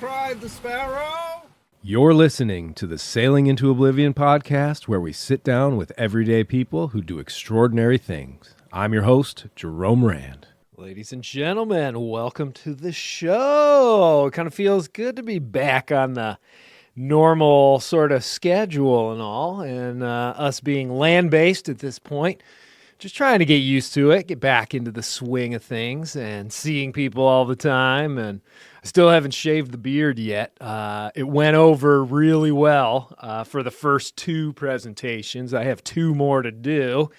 cried the sparrow. You're listening to the Sailing into Oblivion podcast, where we sit down with everyday people who do extraordinary things. I'm your host, Jerome Rand. Ladies and gentlemen, welcome to the show. It kind of feels good to be back on the normal sort of schedule and all, and us being land-based at this point. Just trying to get used to it, get back into the swing of things and seeing people all the time. And I still haven't shaved the beard yet. It went over really well for the first two presentations. I have two more to do.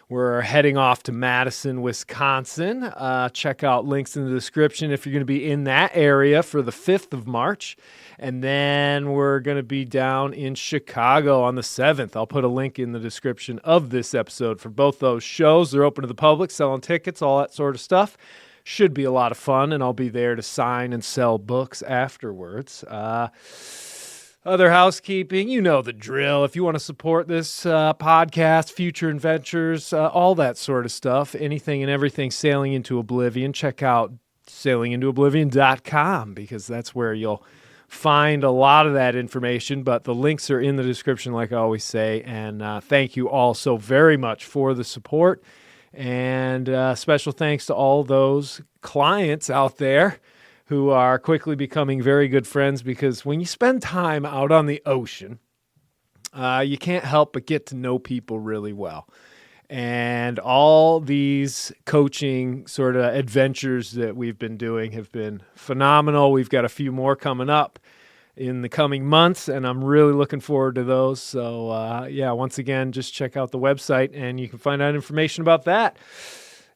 We're heading off to Madison, Wisconsin. Check out links in the description if you're going to be in that area for the 5th of March. And then we're going to be down in Chicago on the 7th. I'll put a link in the description of this episode for both those shows. They're open to the public, selling tickets, all that sort of stuff. Should be a lot of fun, and I'll be there to sign and sell books afterwards. Other housekeeping, you know the drill. If you want to support this podcast, future adventures, all that sort of stuff, anything and everything Sailing into Oblivion, check out sailingintooblivion.com because that's where you'll find a lot of that information, but the links are in the description like I always say, and thank you all so very much for the support, and special thanks to all those clients out there who are quickly becoming very good friends, because when you spend time out on the ocean, you can't help but get to know people really well. And all these coaching sort of adventures that we've been doing have been phenomenal. We've got a few more coming up in the coming months, and I'm really looking forward to those. So, once again, just check out the website, and you can find out information about that.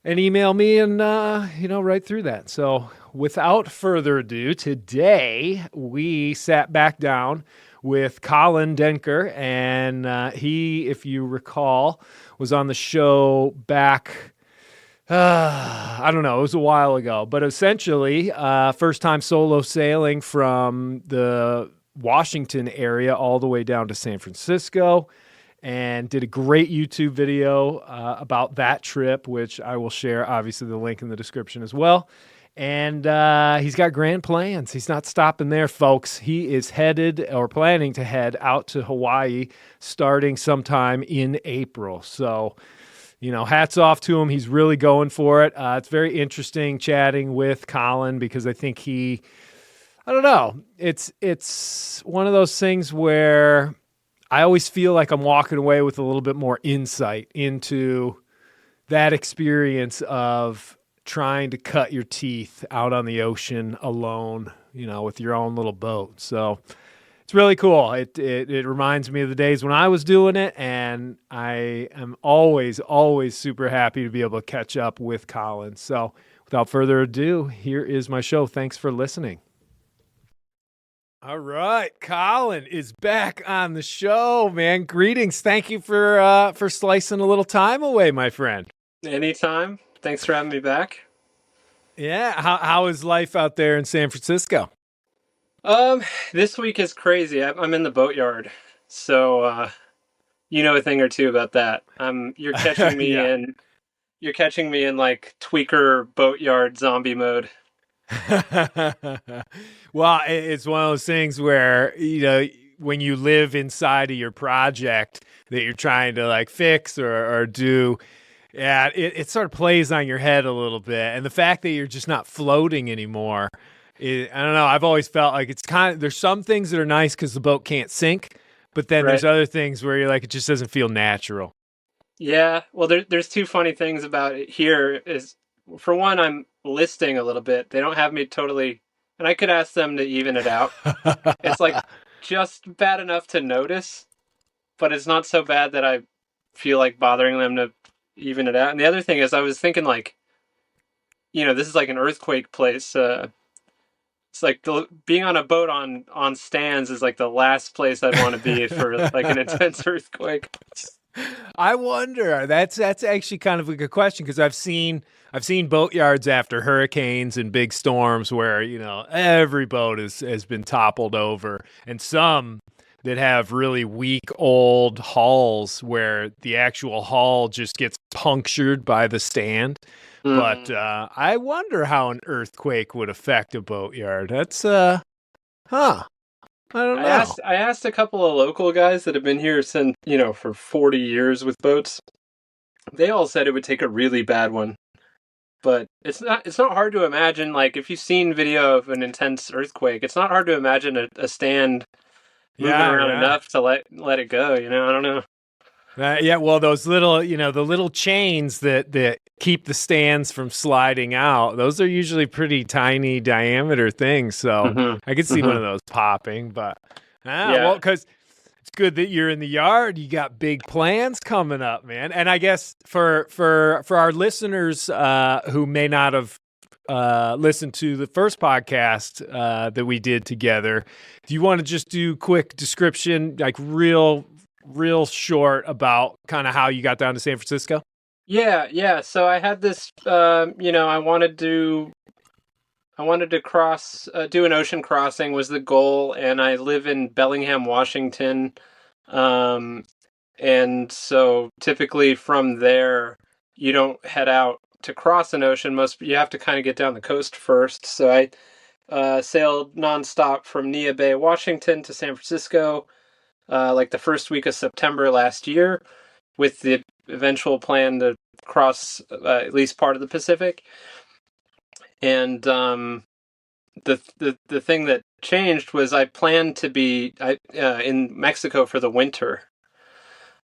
And email me and, right through that. So without further ado, today we sat back down with Colin Denker, and he, if you recall, was on the show back, I don't know, it was a while ago, but essentially first time solo sailing from the Washington area all the way down to San Francisco, and did a great YouTube video about that trip, which I will share, obviously, the link in the description as well. And he's got grand plans. He's not stopping there, folks. He is headed or planning to head out to Hawaii starting sometime in April. So, hats off to him. He's really going for it. It's very interesting chatting with Colin because I think I don't know. It's one of those things where I always feel like I'm walking away with a little bit more insight into that experience of trying to cut your teeth out on the ocean alone, with your own little boat. So it's really cool. It reminds me of the days when I was doing it, and I am always, always super happy to be able to catch up with Colin. So without further ado, here is my show. Thanks for listening. All right, Colin is back on the show, man. Greetings. Thank you for slicing a little time away, my friend. Anytime. Thanks for having me back. Yeah, how is life out there in San Francisco? This week is crazy. I'm in the Boatyard, so you know a thing or two about that. You're catching me Yeah. You're catching me in like tweaker Boatyard zombie mode. Well, it's one of those things where, when you live inside of your project that you're trying to like fix or do, yeah, it sort of plays on your head a little bit. And the fact that you're just not floating anymore, I don't know. I've always felt like it's there's some things that are nice because the boat can't sink, but then there's other things where you're like, it just doesn't feel natural. Yeah, well, there's two funny things about it here. Is for one, I'm listing a little bit. They don't have me totally, and I could ask them to even it out. It's like just bad enough to notice, but it's not so bad that I feel like bothering them to even it out. And the other thing is, I was thinking like, this is like an earthquake place. It's like being on a boat on stands is like the last place I'd want to be for like an intense earthquake. I wonder. That's actually kind of a good question, because I've seen boatyards after hurricanes and big storms where every boat has been toppled over, and some that have really weak old hulls where the actual hull just gets punctured by the stand. But I wonder how an earthquake would affect a boatyard. That's Huh. I don't know. I asked a couple of local guys that have been here since, for 40 years with boats. They all said it would take a really bad one. But it's not hard to imagine, like, if you've seen video of an intense earthquake, it's not hard to imagine a stand moving around enough to let it go, I don't know. Yeah, well, those little, the little chains that keep the stands from sliding out, those are usually pretty tiny diameter things. So I could see one of those popping, but well, because it's good that you're in the yard. You got big plans coming up, man. And I guess for our listeners who may not have listened to the first podcast that we did together, do you want to just do a quick description, like real short, about kind of how you got down to San Francisco? Yeah. So I had this, I wanted to cross, do an ocean crossing was the goal, and I live in Bellingham, Washington, and so typically from there you don't head out to cross an ocean. You have to kind of get down the coast first. So I sailed nonstop from Nia Bay, Washington to San Francisco, like the first week of September last year, with the eventual plan to cross at least part of the Pacific. And the thing that changed was I planned to be in Mexico for the winter.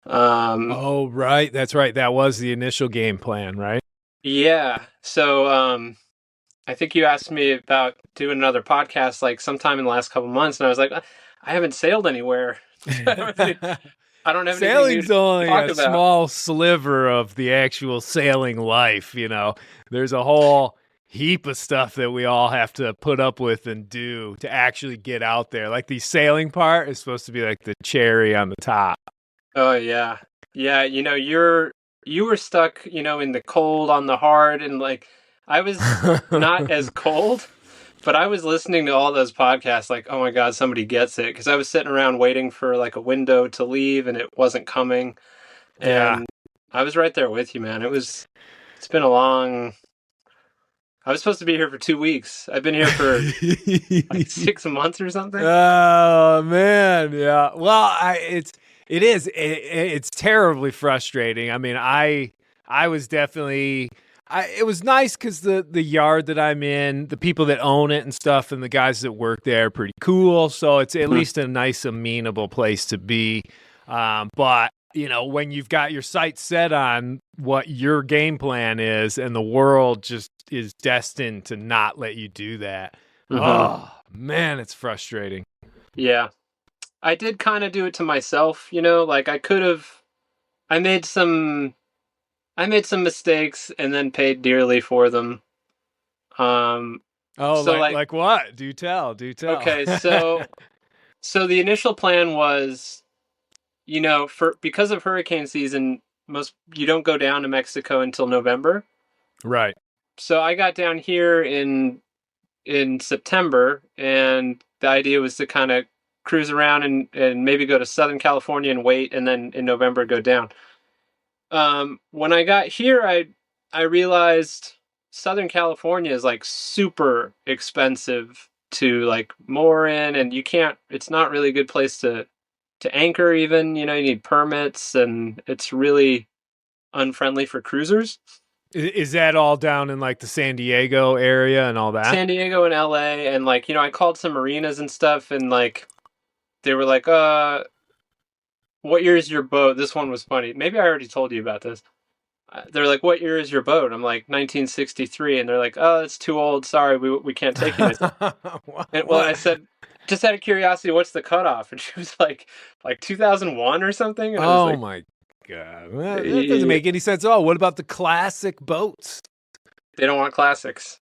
Oh, right. That's right. That was the initial game plan, right? Yeah. So I think you asked me about doing another podcast like sometime in the last couple months, and I was like, I haven't sailed anywhere. I don't have Sailing's only a about. small sliver of the actual sailing life. There's a whole heap of stuff that we all have to put up with and do to actually get out there. Like the sailing part is supposed to be like the cherry on the top. Oh yeah. You were stuck, in the cold on the hard, and like I was not as cold, but I was listening to all those podcasts like, oh my God, somebody gets it. Because I was sitting around waiting for like a window to leave, and it wasn't coming. And I was right there with you, man. It's been a long... I was supposed to be here for 2 weeks. I've been here for like 6 months or something. Oh man, yeah. Well, it's terribly frustrating. I mean, I was definitely. It was nice because the yard that I'm in, the people that own it and stuff, and the guys that work there are pretty cool. So it's at least a nice, amenable place to be. But when you've got your sights set on what your game plan is, and the world just is destined to not let you do that. Oh man, it's frustrating. Yeah. I did kind of do it to myself, like I made some mistakes and then paid dearly for them. So like what? Do tell. Okay, so the initial plan was, because of hurricane season, you don't go down to Mexico until November. Right. So I got down here in September, and the idea was to kind of cruise around and maybe go to Southern California and wait, and then in November go down. When I got here, I realized Southern California is like super expensive to like moor in, and it's not really a good place to anchor even. You need permits, and it's really unfriendly for cruisers. Is that all down in like the San Diego area and all that? San Diego and LA, and like, I called some marinas and stuff, and like they were like, what year is your boat? This one was funny. Maybe I already told you about this. They're like, what year is your boat? I'm like, 1963. And they're like, oh, it's too old. Sorry, we can't take it. I said, just out of curiosity, what's the cutoff? And she was like 2001 or something. And I was my God. That doesn't make any sense at all. What about the classic boats? They don't want classics.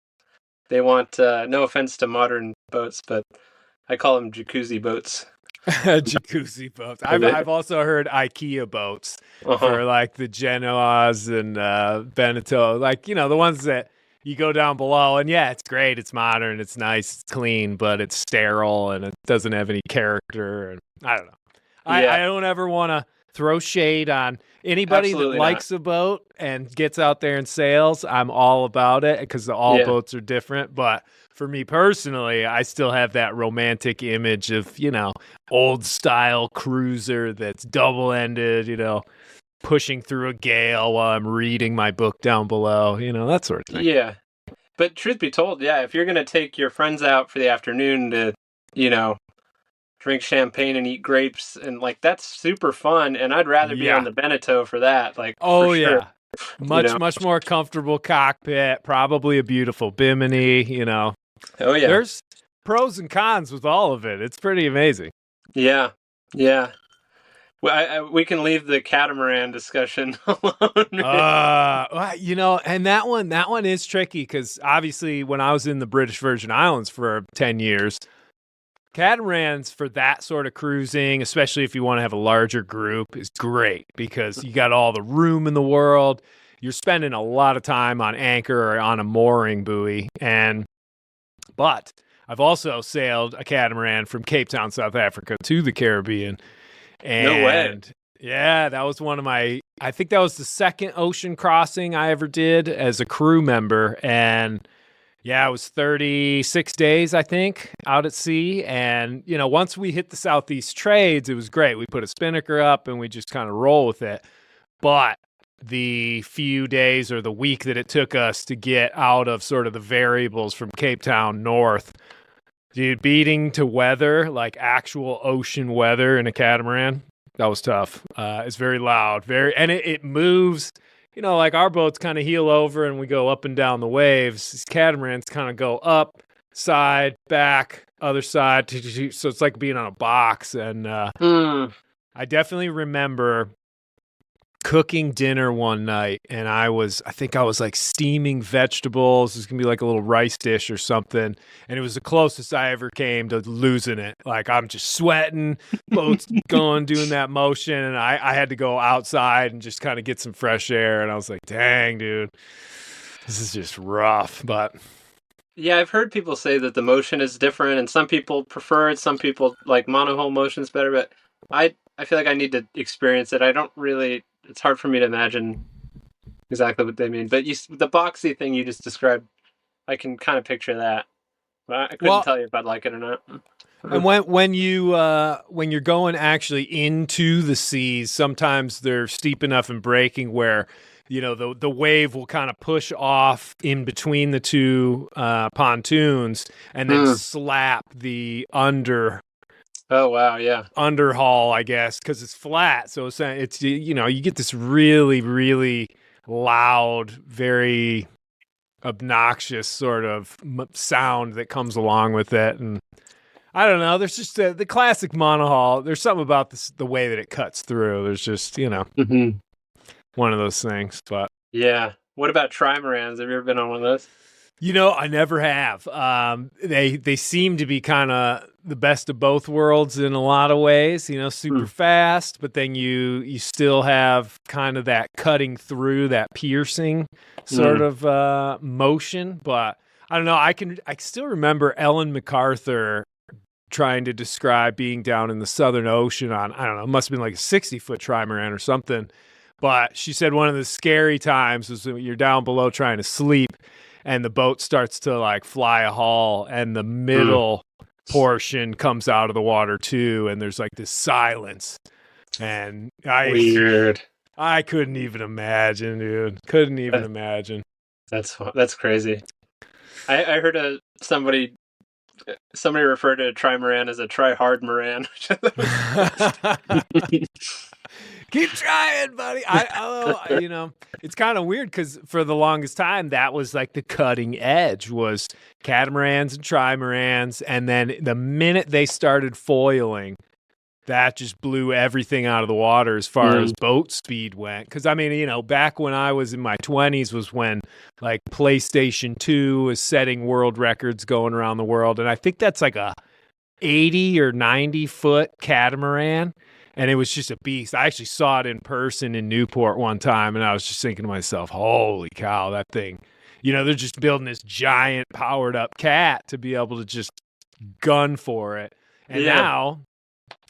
They want, no offense to modern boats, but I call them jacuzzi boats. Jacuzzi boats. I've also heard IKEA boats for like the Genoas and Beneteau, like the ones that you go down below, and yeah, it's great, it's modern, it's nice, it's clean, but it's sterile and it doesn't have any character. And I don't know. I don't ever want to. throw shade on anybody Absolutely that likes a boat and gets out there and sails. I'm all about it because all boats are different. But for me personally, I still have that romantic image of, old style cruiser that's double ended, pushing through a gale while I'm reading my book down below, that sort of thing. Yeah. But truth be told, if you're going to take your friends out for the afternoon to, drink champagne and eat grapes, and that's super fun, and I'd rather be on the Beneteau for that. For sure. Much more comfortable cockpit, probably a beautiful bimini, Oh yeah. There's pros and cons with all of it. It's pretty amazing. Yeah. Well, we can leave the catamaran discussion alone. And that one is tricky because obviously when I was in the British Virgin Islands for 10 years, catamarans for that sort of cruising, especially if you want to have a larger group, is great because you got all the room in the world. You're spending a lot of time on anchor or on a mooring buoy. But I've also sailed a catamaran from Cape Town, South Africa to the Caribbean. And no way. Yeah, that was I think that was the second ocean crossing I ever did as a crew member. And yeah, it was 36 days, I think, out at sea. And, once we hit the Southeast Trades, it was great. We put a spinnaker up and we just kind of roll with it. But the few days or the week that it took us to get out of sort of the variables from Cape Town north, dude, beating to weather, like actual ocean weather in a catamaran, that was tough. It's very loud, and it moves. Our boats kind of heel over and we go up and down the waves. These catamarans kind of go up, side, back, other side. So it's like being on a box. And I definitely remember cooking dinner one night, and I think I was like steaming vegetables. It's gonna be like a little rice dish or something, and it was the closest I ever came to losing it. Like I'm just sweating, boats going, doing that motion, and I had to go outside and just kind of get some fresh air. And I was like, dang, dude, this is just rough. But yeah, I've heard people say that the motion is different, and some people prefer it. Some people like monohull motion's better, but I feel like I need to experience it. I don't really. It's hard for me to imagine exactly what they mean. But the boxy thing you just described, I can kind of picture that. But I couldn't tell you if I'd like it or not. And when you're going actually into the seas, sometimes they're steep enough and breaking where the wave will kind of push off in between the two pontoons and then slap the under. Oh, wow, yeah. Underhull, I guess, because it's flat. So it's you get this really, really loud, very obnoxious sort of sound that comes along with it. And I don't know. There's just the classic monohull. There's something about the way that it cuts through. There's just, one of those things. But yeah. What about trimarans? Have you ever been on one of those? I never have. They seem to be kind of the best of both worlds in a lot of ways, super fast, but then you still have kind of that cutting through, that piercing sort of motion. But I don't know. I still remember Ellen MacArthur trying to describe being down in the Southern Ocean on, I don't know, it must have been like a 60-foot trimaran or something. But she said one of the scary times was when you're down below trying to sleep and the boat starts to like fly a haul and the middle portion comes out of the water too. And there's like this silence. And Weird. I couldn't even imagine, dude. Couldn't even imagine. That's crazy. I heard somebody referred to a trimaran as a try-hard maran. Keep trying, buddy. It's kind of weird because for the longest time, that was like the cutting edge was catamarans and trimarans. And then the minute they started foiling, that just blew everything out of the water as far as boat speed went. Because, back when I was in my 20s was when, like, PlayStation 2 was setting world records going around the world. And I think that's like a 80 or 90-foot catamaran. And it was just a beast. I actually saw it in person in Newport one time, and I was just thinking to myself, holy cow, that thing. They're just building this giant powered-up cat to be able to just gun for it. And now...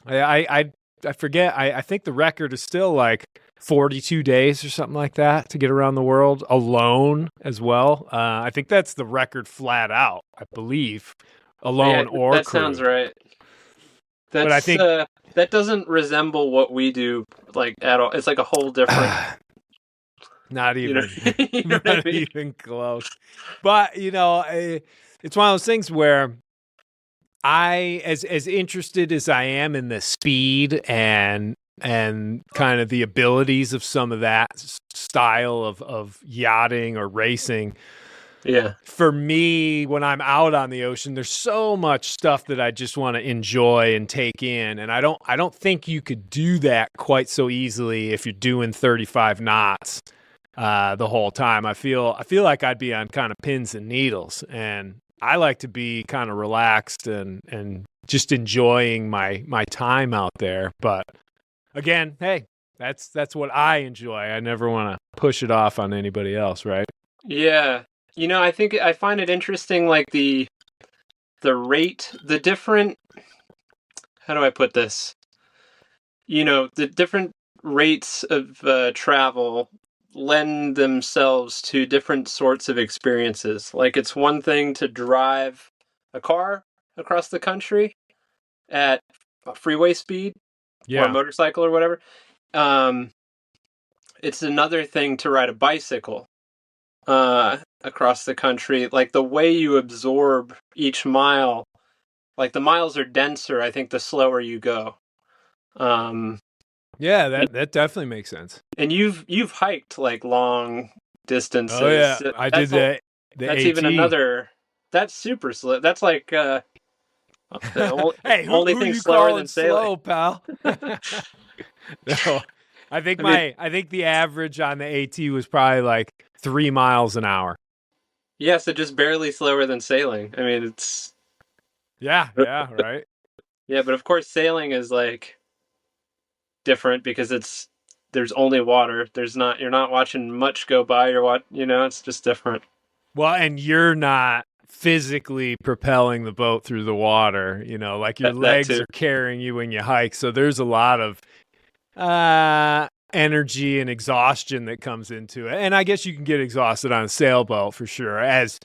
I forget. I think the record is still like 42 days or something like that to get around the world alone as well. I think that's the record flat out, I believe, alone or that crew. sounds right. That's, But I think that doesn't resemble what we do like at all. It's like a whole different. not even, You know what I not mean? even close. But it's one of those things where as interested as I am in the speed and kind of the abilities of some of that style of yachting or racing. Yeah. For me, when I'm out on the ocean, there's so much stuff that I just want to enjoy and take in. And I don't think you could do that quite so easily if you're doing 35 knots the whole time. I feel like I'd be on kind of pins and needles, and I like to be kind of relaxed and just enjoying my time out there. But again, hey, that's what I enjoy. I never want to push it off on anybody else, right? Yeah. I find it interesting, like the rate, the different, how do I put this? The different rates of travel lend themselves to different sorts of experiences. Like, it's one thing to drive a car across the country at a freeway speed or a motorcycle or whatever. It's another thing to ride a bicycle across the country. Like, the way you absorb each mile, like the miles are denser, I think, the slower you go. Yeah, that definitely makes sense. And you've hiked like long distances. Oh yeah, I did that. That's AT. even another. That's super slow. That's like the hey, only who thing you slower than slow, sailing, pal. No, I think the average on the AT was probably like 3 miles an hour. Yeah, so just barely slower than sailing. I mean, it's Yeah, right. yeah, but of course sailing is like different because there's only water. You're not watching much go by. It's just different. Well, and you're not physically propelling the boat through the water, like your legs are carrying you when you hike. So there's a lot of energy and exhaustion that comes into it. And I guess you can get exhausted on a sailboat for sure, as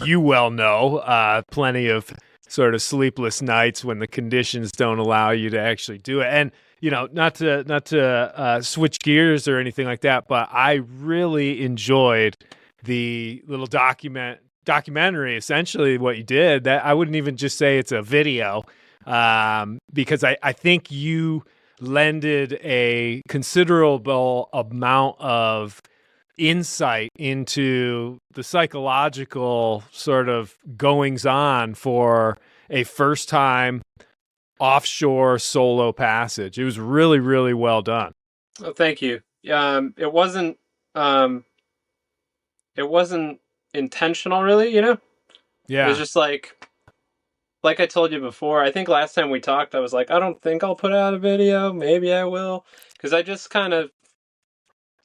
you well know, plenty of sort of sleepless nights when the conditions don't allow you to actually do it. And not to switch gears or anything like that, but I really enjoyed the little documentary, essentially what you did. That I wouldn't even just say it's a video, because I think you lended a considerable amount of insight into the psychological sort of goings on for a first time offshore solo passage. It was really, really well done. Oh, thank you. It wasn't intentional, really. Yeah. It was just like I told you before. I think last time we talked, I was like, I don't think I'll put out a video. Maybe I will, because I just kind of,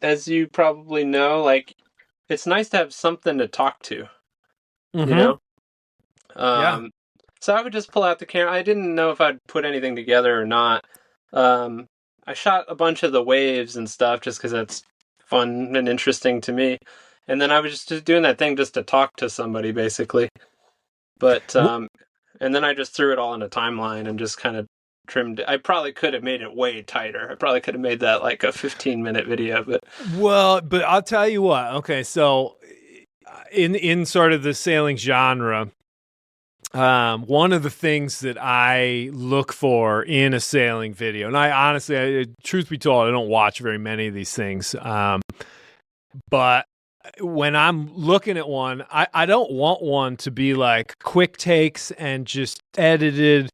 as you probably know, like, it's nice to have something to talk to. Mm-hmm. Yeah. So I would just pull out the camera. I didn't know if I'd put anything together or not. I shot a bunch of the waves and stuff just because that's fun and interesting to me. And then I was just doing that thing just to talk to somebody, basically. But, and then I just threw it all in a timeline and just kind of trimmed it. I probably could have made it way tighter. I probably could have made that like a 15-minute video, but I'll tell you what. Okay, so in sort of the sailing genre, one of the things that I look for in a sailing video, and I honestly, truth be told, I don't watch very many of these things, but when I'm looking at one, I don't want one to be like quick takes and just edited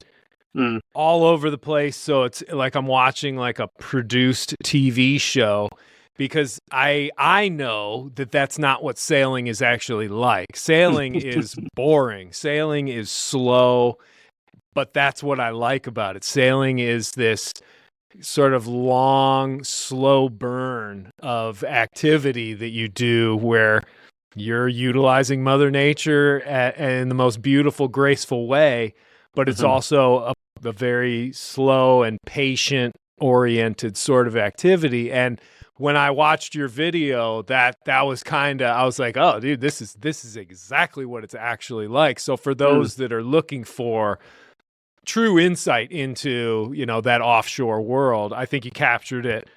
all over the place. So it's like I'm watching like a produced TV show, because I know that that's not what sailing is actually like. Sailing is boring. Sailing is slow, but that's what I like about it. Sailing is this sort of long, slow burn of activity that you do where you're utilizing Mother Nature in the most beautiful, graceful way, but it's also a very slow and patient oriented sort of activity. And when I watched your video, that was I was like, oh, dude, this is exactly what it's actually like. So for those that are looking for true insight into, that offshore world, I think you captured it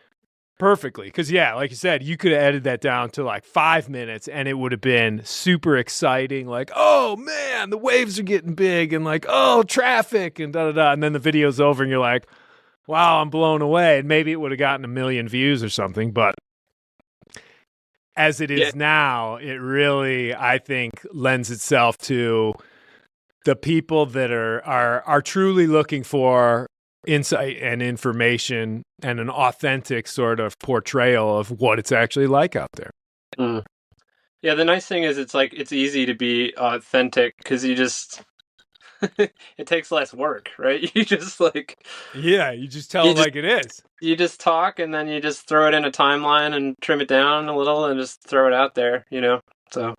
perfectly. Because, yeah, like you said, you could have edited that down to like 5 minutes and it would have been super exciting. Like, oh, man, the waves are getting big and like, oh, traffic and da-da-da. And then the video's over and you're like, wow, I'm blown away. And maybe it would have gotten 1 million views or something. But as it is now, it really, I think, lends itself to the people that are truly looking for insight and information and an authentic sort of portrayal of what it's actually like out there. Yeah, the nice thing is it's easy to be authentic because you just it takes less work, right? You just you just tell it like it is. You just talk and then you just throw it in a timeline and trim it down a little and just throw it out there, So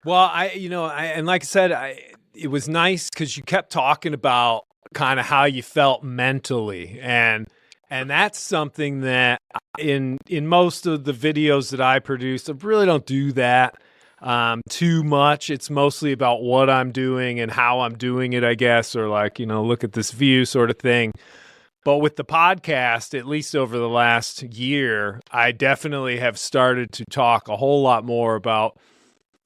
well, and like I said, it was nice because you kept talking about kind of how you felt mentally, and that's something that in most of the videos that I produce, I really don't do that too much. It's mostly about what I'm doing and how I'm doing it, I guess, or look at this view sort of thing. But with the podcast, at least over the last year, I definitely have started to talk a whole lot more about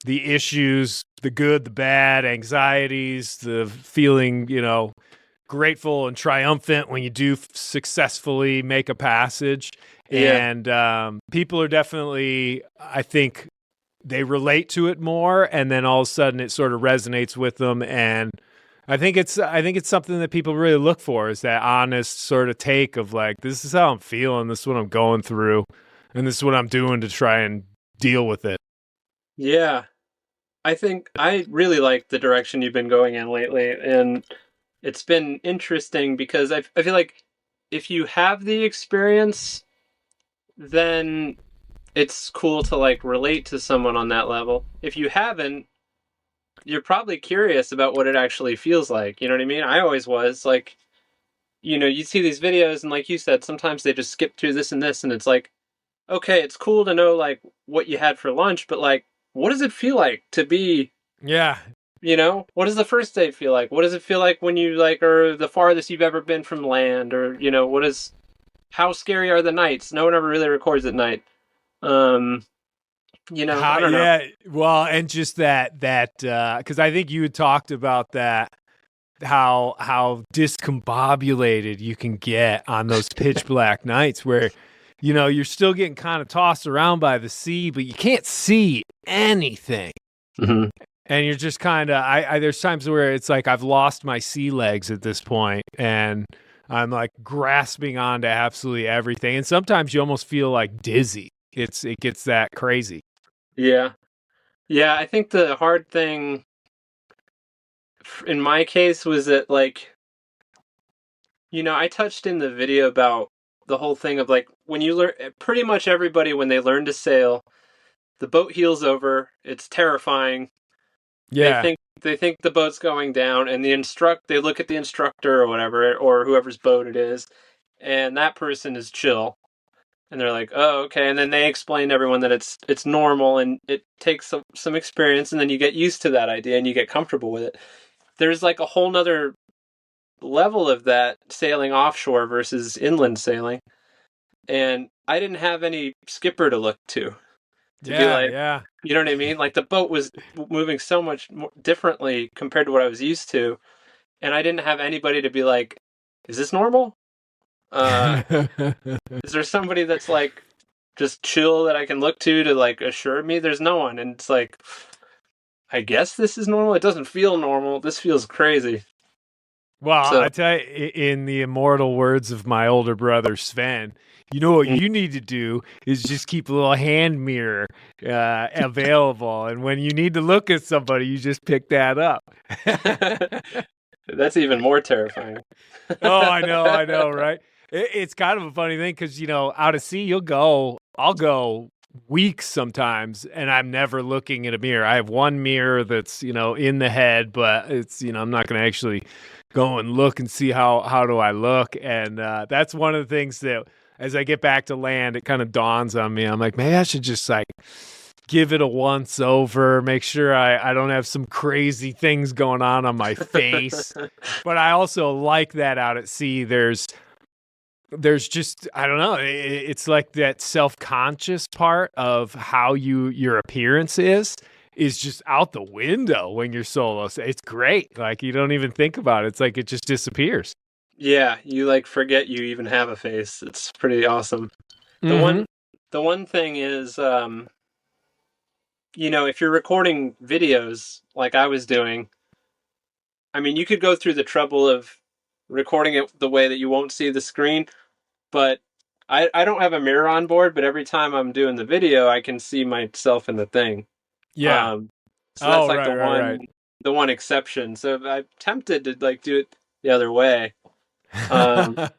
the issues, the good, the bad, anxieties, the feeling, grateful and triumphant when you do successfully make a passage. Yeah. And people are definitely, I think, they relate to it more, and then all of a sudden it sort of resonates with them. And I think it's something that people really look for, is that honest sort of take of like, this is how I'm feeling, this is what I'm going through, and this is what I'm doing to try and deal with it. Yeah. I think I really like the direction you've been going in lately, and it's been interesting because I feel like if you have the experience, then it's cool to relate to someone on that level. If you haven't, you're probably curious about what it actually feels like. You know what I mean? I always was you see these videos and like you said, sometimes they just skip through this and this, and it's like, okay, it's cool to know what you had for lunch, but what does it feel like to be? Yeah. What does the first day feel like? What does it feel like when you are the farthest you've ever been from land? Or, how scary are the nights? No one ever really records at night. I don't know. Yeah. Well, and just that, because I think you had talked about that, how discombobulated you can get on those pitch black nights where, you're still getting kind of tossed around by the sea, but you can't see anything. Mm-hmm. And you're just kind of, there's times where it's like I've lost my sea legs at this point, and I'm like grasping onto absolutely everything. And sometimes you almost feel like dizzy. It gets that crazy. Yeah. Yeah, I think the hard thing in my case was that I touched in the video about the whole thing of when you learn, pretty much everybody, when they learn to sail, the boat heels over, it's terrifying. Yeah. They think the boat's going down, and they look at the instructor or whatever, or whoever's boat it is, and that person is chill. And they're like, oh, okay. And then they explain to everyone that it's normal, and it takes some experience, and then you get used to that idea and you get comfortable with it. There's a whole nother level of that sailing offshore versus inland sailing. And I didn't have any skipper to look to be yeah. You know what I mean? The boat was moving so much more differently compared to what I was used to. And I didn't have anybody to be like, is this normal? Is there somebody that's just chill that I can look to assure me? There's no one. And it's I guess this is normal. It doesn't feel normal. This feels crazy. Well, I tell you, in the immortal words of my older brother, Sven, what you need to do is just keep a little hand mirror available. And when you need to look at somebody, you just pick that up. That's even more terrifying. Oh, I know, right? It's kind of a funny thing because, out at sea, I'll go weeks sometimes, and I'm never looking at a mirror. I have one mirror that's, in the head, but it's, I'm not going to actually go and look and see how do I look. And that's one of the things that as I get back to land, it kind of dawns on me. I'm like, maybe I should just like give it a once over, make sure I don't have some crazy things going on my face. But I also like that out at sea. There's just, I don't know, it's like that self-conscious part of how your appearance is just out the window when you're solo. So it's great. Like you don't even think about it. It's like it just disappears. Yeah, you like forget you even have a face. It's pretty awesome. The one thing is, if you're recording videos like I was doing, I mean, you could go through the trouble of recording it the way that you won't see the screen, but I don't have a mirror on board, but every time I'm doing the video, I can see myself in the thing. Yeah. So that's like the one exception. So I'm tempted to like do it the other way. Have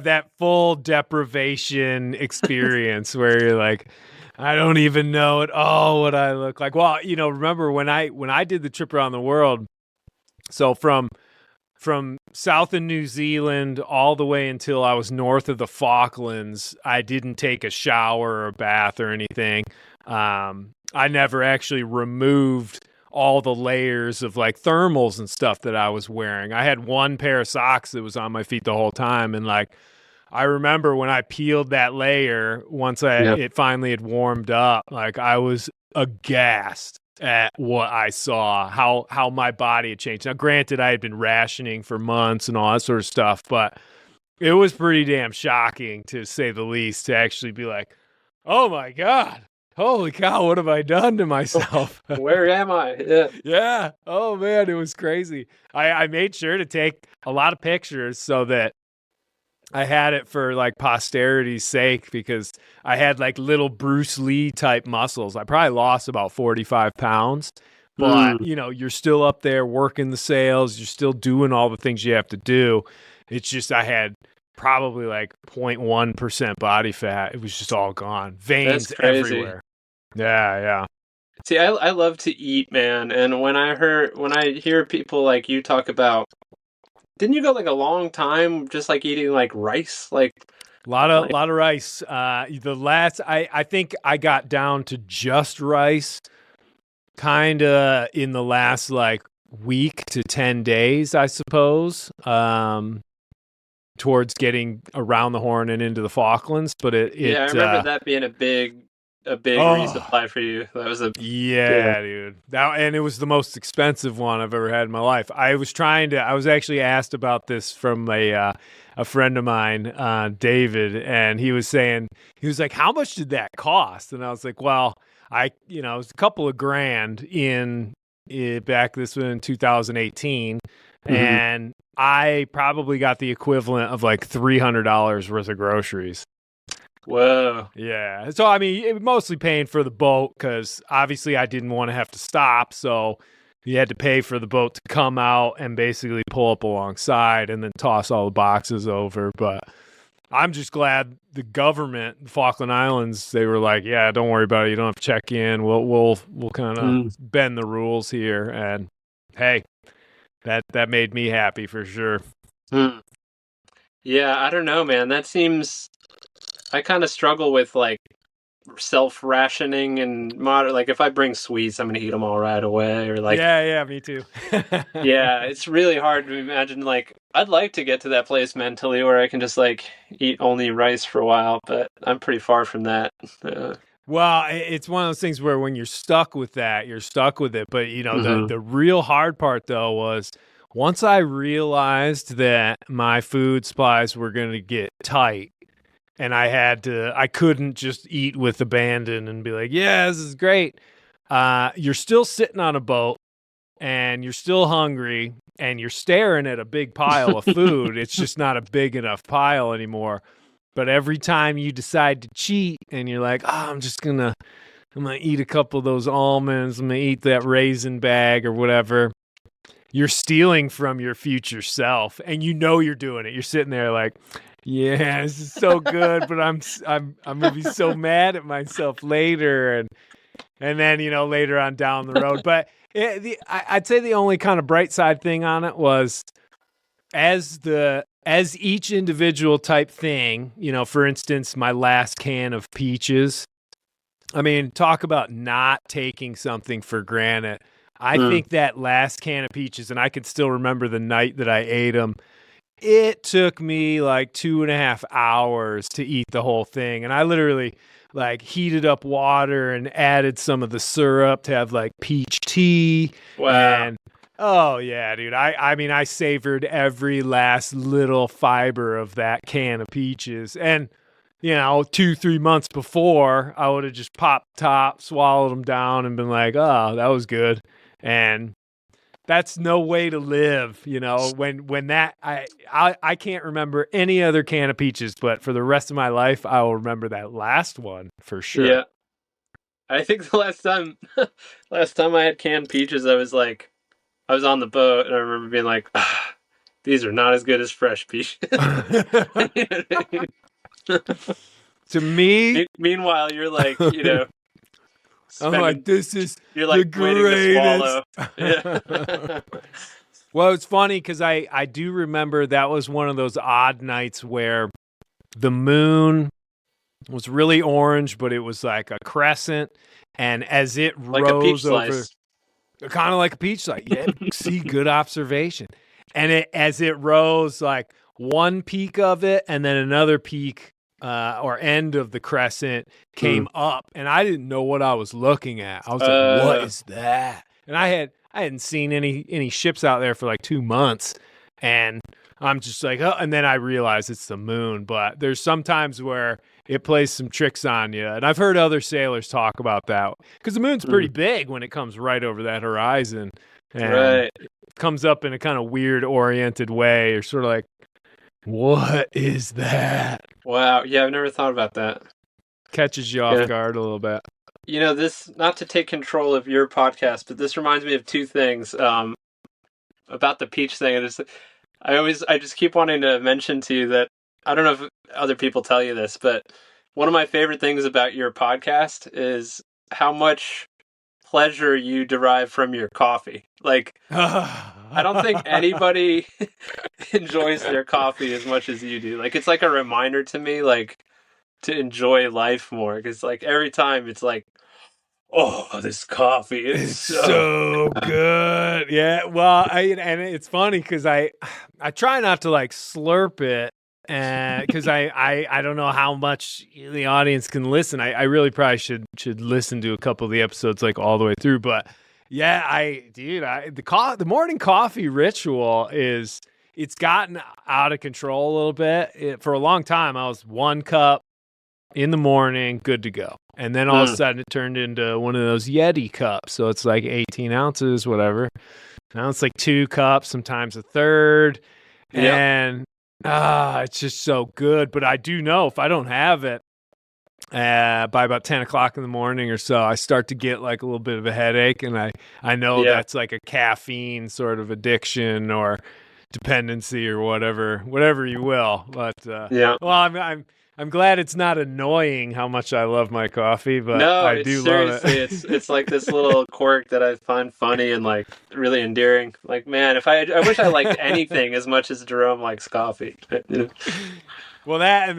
that full deprivation experience where you're like, I don't even know at all what I look like. Well, remember when I did the trip around the world, so from south of New Zealand all the way until I was north of the Falklands, I didn't take a shower or a bath or anything. I never actually removed all the layers of like thermals and stuff that I was wearing. I had one pair of socks that was on my feet the whole time. And like, I remember when I peeled that layer, once it finally had warmed up, like I was aghast at what I saw, how my body had changed. Now, granted, I had been rationing for months and all that sort of stuff, but it was pretty damn shocking to say the least to actually be like, oh my God. Holy cow, what have I done to myself? Where am I? Yeah. Yeah. Oh, man, it was crazy. I made sure to take a lot of pictures so that I had it for like posterity's sake because I had like little Bruce Lee type muscles. I probably lost about 45 pounds, but you're still up there working the sails. You're still doing all the things you have to do. It's just I had probably like 0.1% body fat. It was just all gone. Veins everywhere. Yeah. See, I love to eat, man. And when I hear people like you talk about, didn't you go like a long time just like eating like rice? Like a lot of rice. I think I got down to just rice kind of in the last like week to 10 days, I suppose. Towards getting around the Horn and into the Falklands, but I remember that being a big resupply for you. That was dude. And it was the most expensive one I've ever had in my life. I was actually asked about this from a friend of mine, David, and he was like, how much did that cost? And I was like, well, it was a couple of grand back this was in 2018. And I probably got the equivalent of like $300 worth of groceries. Whoa. Yeah. So, I mean, it was mostly paying for the boat because obviously I didn't want to have to stop. So you had to pay for the boat to come out and basically pull up alongside and then toss all the boxes over. But I'm just glad the government, the Falkland Islands, they were like, yeah, don't worry about it. You don't have to check in. We'll kind of bend the rules here. And hey, that made me happy for sure. Yeah, I don't know, man. That seems... I kind of struggle with like self-rationing and like if I bring sweets, I'm gonna eat them all right away, or like yeah, me too. Yeah, it's really hard to imagine. Like I'd like to get to that place mentally where I can just like eat only rice for a while, but I'm pretty far from that. Well, it's one of those things where when you're stuck with that, you're stuck with it. But the real hard part though was once I realized that my food supplies were going to get tight. And I couldn't just eat with abandon and be like, yeah, this is great. You're still sitting on a boat and you're still hungry and you're staring at a big pile of food. It's just not a big enough pile anymore. But every time you decide to cheat and you're like, I'm going to eat a couple of those almonds. I'm going to eat that raisin bag or whatever. You're stealing from your future self and you're doing it. You're sitting there like, yeah, this is so good, but I'm gonna be so mad at myself later, and and then later on down the road. But I'd say the only kind of bright side thing on it was as each individual type thing. For instance, my last can of peaches. I mean, talk about not taking something for granted. I think that last can of peaches, and I can still remember the night that I ate them. It took me like 2.5 hours to eat the whole thing. And I literally heated up water and added some of the syrup to have like peach tea. Wow. And oh yeah, dude. I mean, I savored every last little fiber of that can of peaches. And 2-3 months before, I would have just popped top, swallowed them down and been like, oh, that was good. And that's no way to live, when that, I can't remember any other can of peaches, but for the rest of my life, I will remember that last one for sure. Yeah. I think the last time I had canned peaches, I was on the boat and I remember being like, these are not as good as fresh peaches. To me, meanwhile, you're like, I'm like, this is you're like the waiting greatest. to swallow. Yeah. Well, it's funny because I do remember that was one of those odd nights where the moon was really orange, but it was like a crescent, and as it Like a peach rose over, slice. kind of like a peach slice. Yeah, see, good observation. And as it rose, like one peak of it, and then another peak or end of the crescent came up, and I didn't know what I was looking at. I was like, "What is that?" And I hadn't seen any ships out there for like 2 months, and I'm just like, oh, and then I realized it's the moon. But there's some times where it plays some tricks on you, and I've heard other sailors talk about that because the moon's pretty big when it comes right over that horizon, and Right. it comes up in a kind of weird oriented way. You're sort of like, what is that? Wow. Yeah, I've never thought about that. Catches you off guard a little bit. This, not to take control of your podcast, but this reminds me of two things about the peach thing. I just keep wanting to mention to you that I don't know if other people tell you this, but one of my favorite things about your podcast is how much pleasure you derive from your coffee. Like, I don't think anybody enjoys their coffee as much as you do. Like, it's like a reminder to me, like, to enjoy life more. Because, like, every time it's like, oh, this coffee is so good. Yeah. Well, and it's funny because I try not to like slurp it, because I don't know how much the audience can listen. I really probably should listen to a couple of the episodes like all the way through. But yeah, the morning coffee ritual it's gotten out of control a little bit. For a long time, I was 1 cup in the morning, good to go. And then all of a sudden it turned into one of those Yeti cups. So it's like 18 ounces, whatever. Now it's like 2 cups, sometimes a third. Yep. And it's just so good. But I do know if I don't have it by about 10 o'clock in the morning or so, I start to get like a little bit of a headache. And I know that's like a caffeine sort of addiction or dependency or whatever you will. But well, I'm glad it's not annoying how much I love my coffee, but I do love it. It's like this little quirk that I find funny and like really endearing. Like, man, I wish I liked anything as much as Jerome likes coffee. Well, that and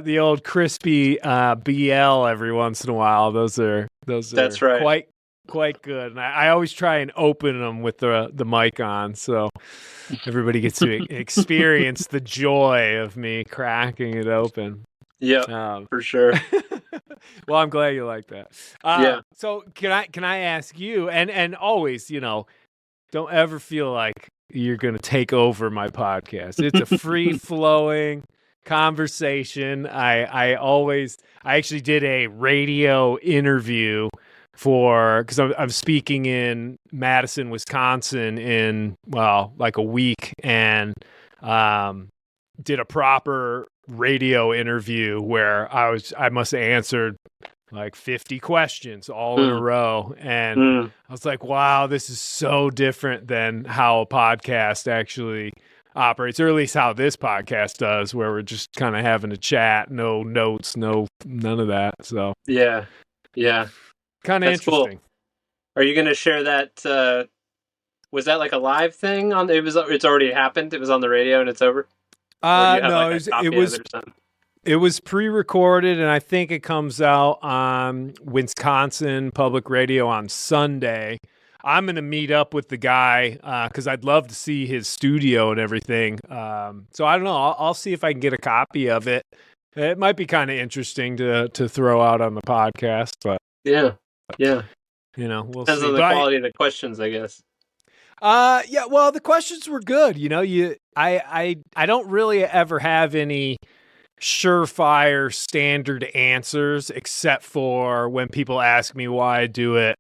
the old crispy BL every once in a while. Those are That's right. quite good. And I always try and open them with the mic on, so everybody gets to experience the joy of me cracking it open. Yeah, for sure. Well, I'm glad you like that. So can I ask you, and always, don't ever feel like you're going to take over my podcast. It's a free flowing conversation. I actually did a radio interview because I'm speaking in Madison, Wisconsin in like a week, and did a proper radio interview where I must have answered like 50 questions all in a row, and I was like, wow, this is so different than how a podcast actually operates, or at least how this podcast does, where we're just kind of having a chat, no notes, none of that. So yeah kind of That's cool. interesting. Are you going to share that? Was that like a live thing on? It's already happened. It was on the radio and it's over. Or do you have No, like a copy of it or something? It was pre-recorded, and I think it comes out on Wisconsin Public Radio on Sunday. I'm going to meet up with the guy because I'd love to see his studio and everything. So I don't know. I'll see if I can get a copy of it. It might be kind of interesting to throw out on the podcast, but Yeah. we'll Depends see. on the quality of the questions, I guess. Yeah. Well, the questions were good. I don't really ever have any surefire standard answers except for when people ask me why I do it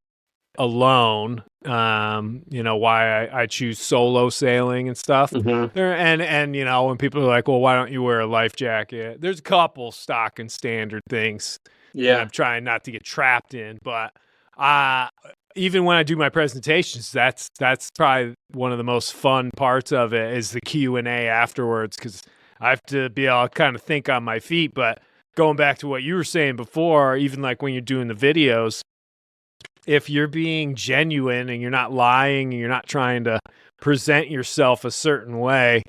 alone. Why I choose solo sailing and stuff. Mm-hmm. And when people are like, well, why don't you wear a life jacket? There's a couple stock and standard things that I'm trying not to get trapped in, but even when I do my presentations, that's probably one of the most fun parts of it is the Q&A afterwards, because I have to be able to kind of think on my feet. But going back to what you were saying before, even like when you're doing the videos, if you're being genuine and you're not lying and you're not trying to present yourself a certain way,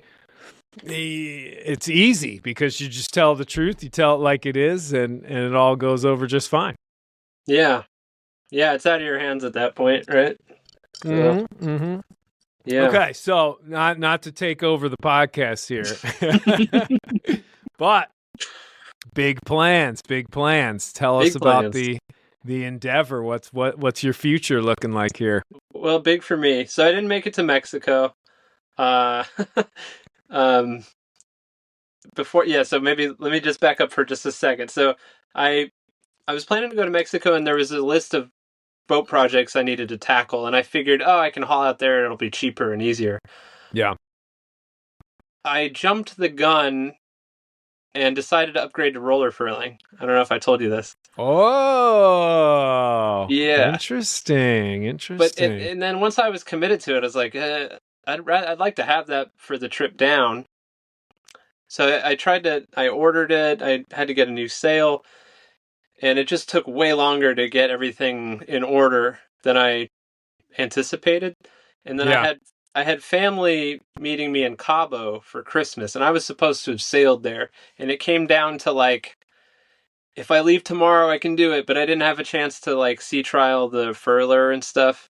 it's easy because you just tell the truth. You tell it like it is, and it all goes over just fine. Yeah. Yeah, it's out of your hands at that point, right? Mm-hmm. Yeah. Okay, so not to take over the podcast here, but big plans. Tell us about the endeavor. What's your future looking like here? Well, big for me. So I didn't make it to Mexico. So maybe let me just back up for just a second. So I was planning to go to Mexico, and there was a list of boat projects I needed to tackle, and I figured, I can haul out there, it'll be cheaper and easier. Yeah. I jumped the gun and decided to upgrade to roller furling. I don't know if I told you this. Oh, yeah. Interesting. But and then once I was committed to it, I was like, I'd like to have that for the trip down. So I ordered it. I had to get a new sail, and it just took way longer to get everything in order than I anticipated. And then I had family meeting me in Cabo for Christmas, and I was supposed to have sailed there. And it came down to like, if I leave tomorrow, I can do it, but I didn't have a chance to like sea trial the furler and stuff.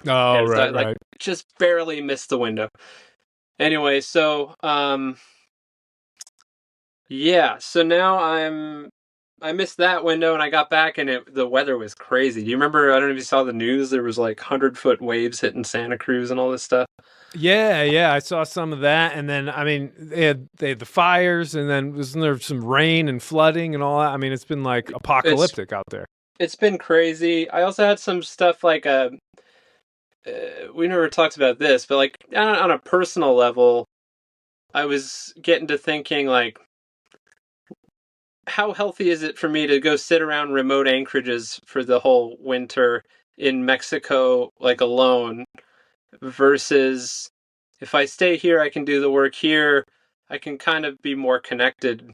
Oh, and right, so I, just barely missed the window. Anyway, so so now I missed that window, and I got back, and the weather was crazy. Do you remember? I don't know if you saw the news. There was like 100-foot waves hitting Santa Cruz and all this stuff. Yeah, I saw some of that, and then I mean they had the fires, and then wasn't there some rain and flooding and all that? I mean, it's been like apocalyptic out there. It's been crazy. I also had some stuff like we never talked about this, but like on a personal level, I was getting to thinking like, how healthy is it for me to go sit around remote anchorages for the whole winter in Mexico, like alone, versus if I stay here, I can do the work here. I can kind of be more connected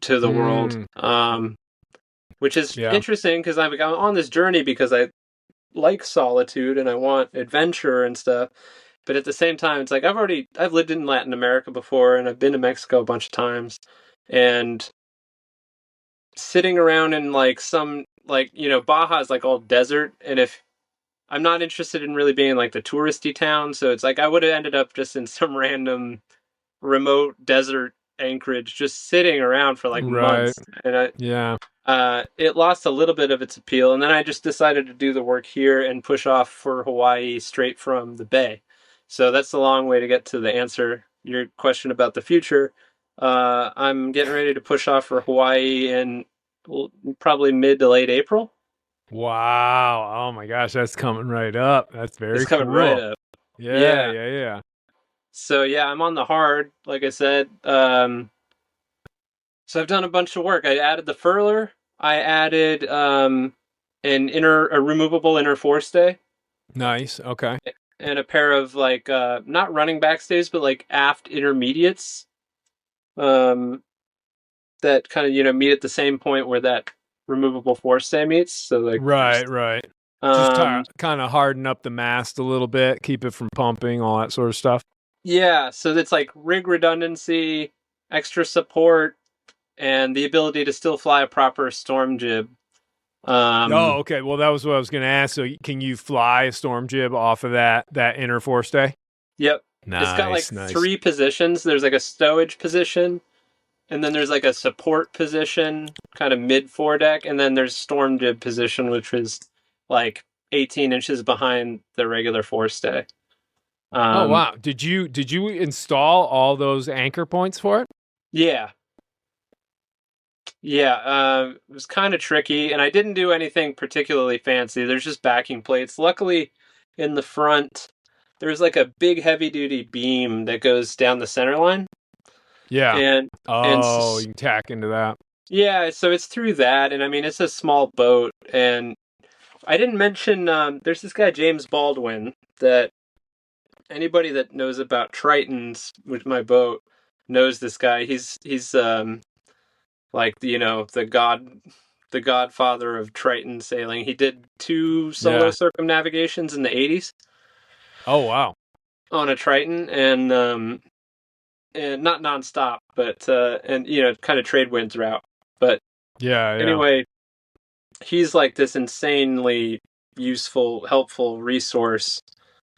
to the world, which is interesting because I'm on this journey because I like solitude and I want adventure and stuff. But at the same time, it's like I've lived in Latin America before, and I've been to Mexico a bunch of times, and sitting around in like some, like, Baja is like all desert, and if I'm not interested in really being like the touristy town, so it's like I would have ended up just in some random remote desert anchorage, just sitting around for like months, and it lost a little bit of its appeal, and then I just decided to do the work here and push off for Hawaii straight from the bay. So that's the long way to get to the answer your question about the future. I'm getting ready to push off for Hawaii in probably mid to late April. Wow! Oh my gosh, that's coming right up. That's very coming cool. Right up. Yeah. So I'm on the hard, like I said. So I've done a bunch of work. I added the furler. I added a removable inner forestay. Nice. Okay. And a pair of like not running backstays, but like aft intermediates. That kind of meet at the same point where that removable forestay meets. So like, Right. Just um, kind of harden up the mast a little bit, keep it from pumping, all that sort of stuff. yeah. So that's like rig redundancy, extra support, and the ability to still fly a proper storm jib. Oh, okay. Well, that was what I was going to ask. So, can you fly a storm jib off of that inner forestay? Yep. Nice, It's got like nice. 3 positions. There's like a stowage position, and then there's like a support position, kind of mid foredeck, and then there's storm jib position, which is like 18 inches behind the regular forestay. Oh wow! Did you install all those anchor points for it? Yeah. Yeah, it was kind of tricky, and I didn't do anything particularly fancy. There's just backing plates. Luckily, in the front, there's like a big heavy-duty beam that goes down the center line, Yeah. and Oh, you can tack into that. yeah, so it's through that, and I mean it's a small boat, and I didn't mention there's this guy James Baldwin that anybody that knows about Tritons with my boat knows this guy. He's like the godfather of Triton sailing. He did 2 solo circumnavigations in the 80s. Oh wow! On a Triton, and not nonstop, but and kind of trade winds route. But Yeah. anyway, he's like this insanely useful, helpful resource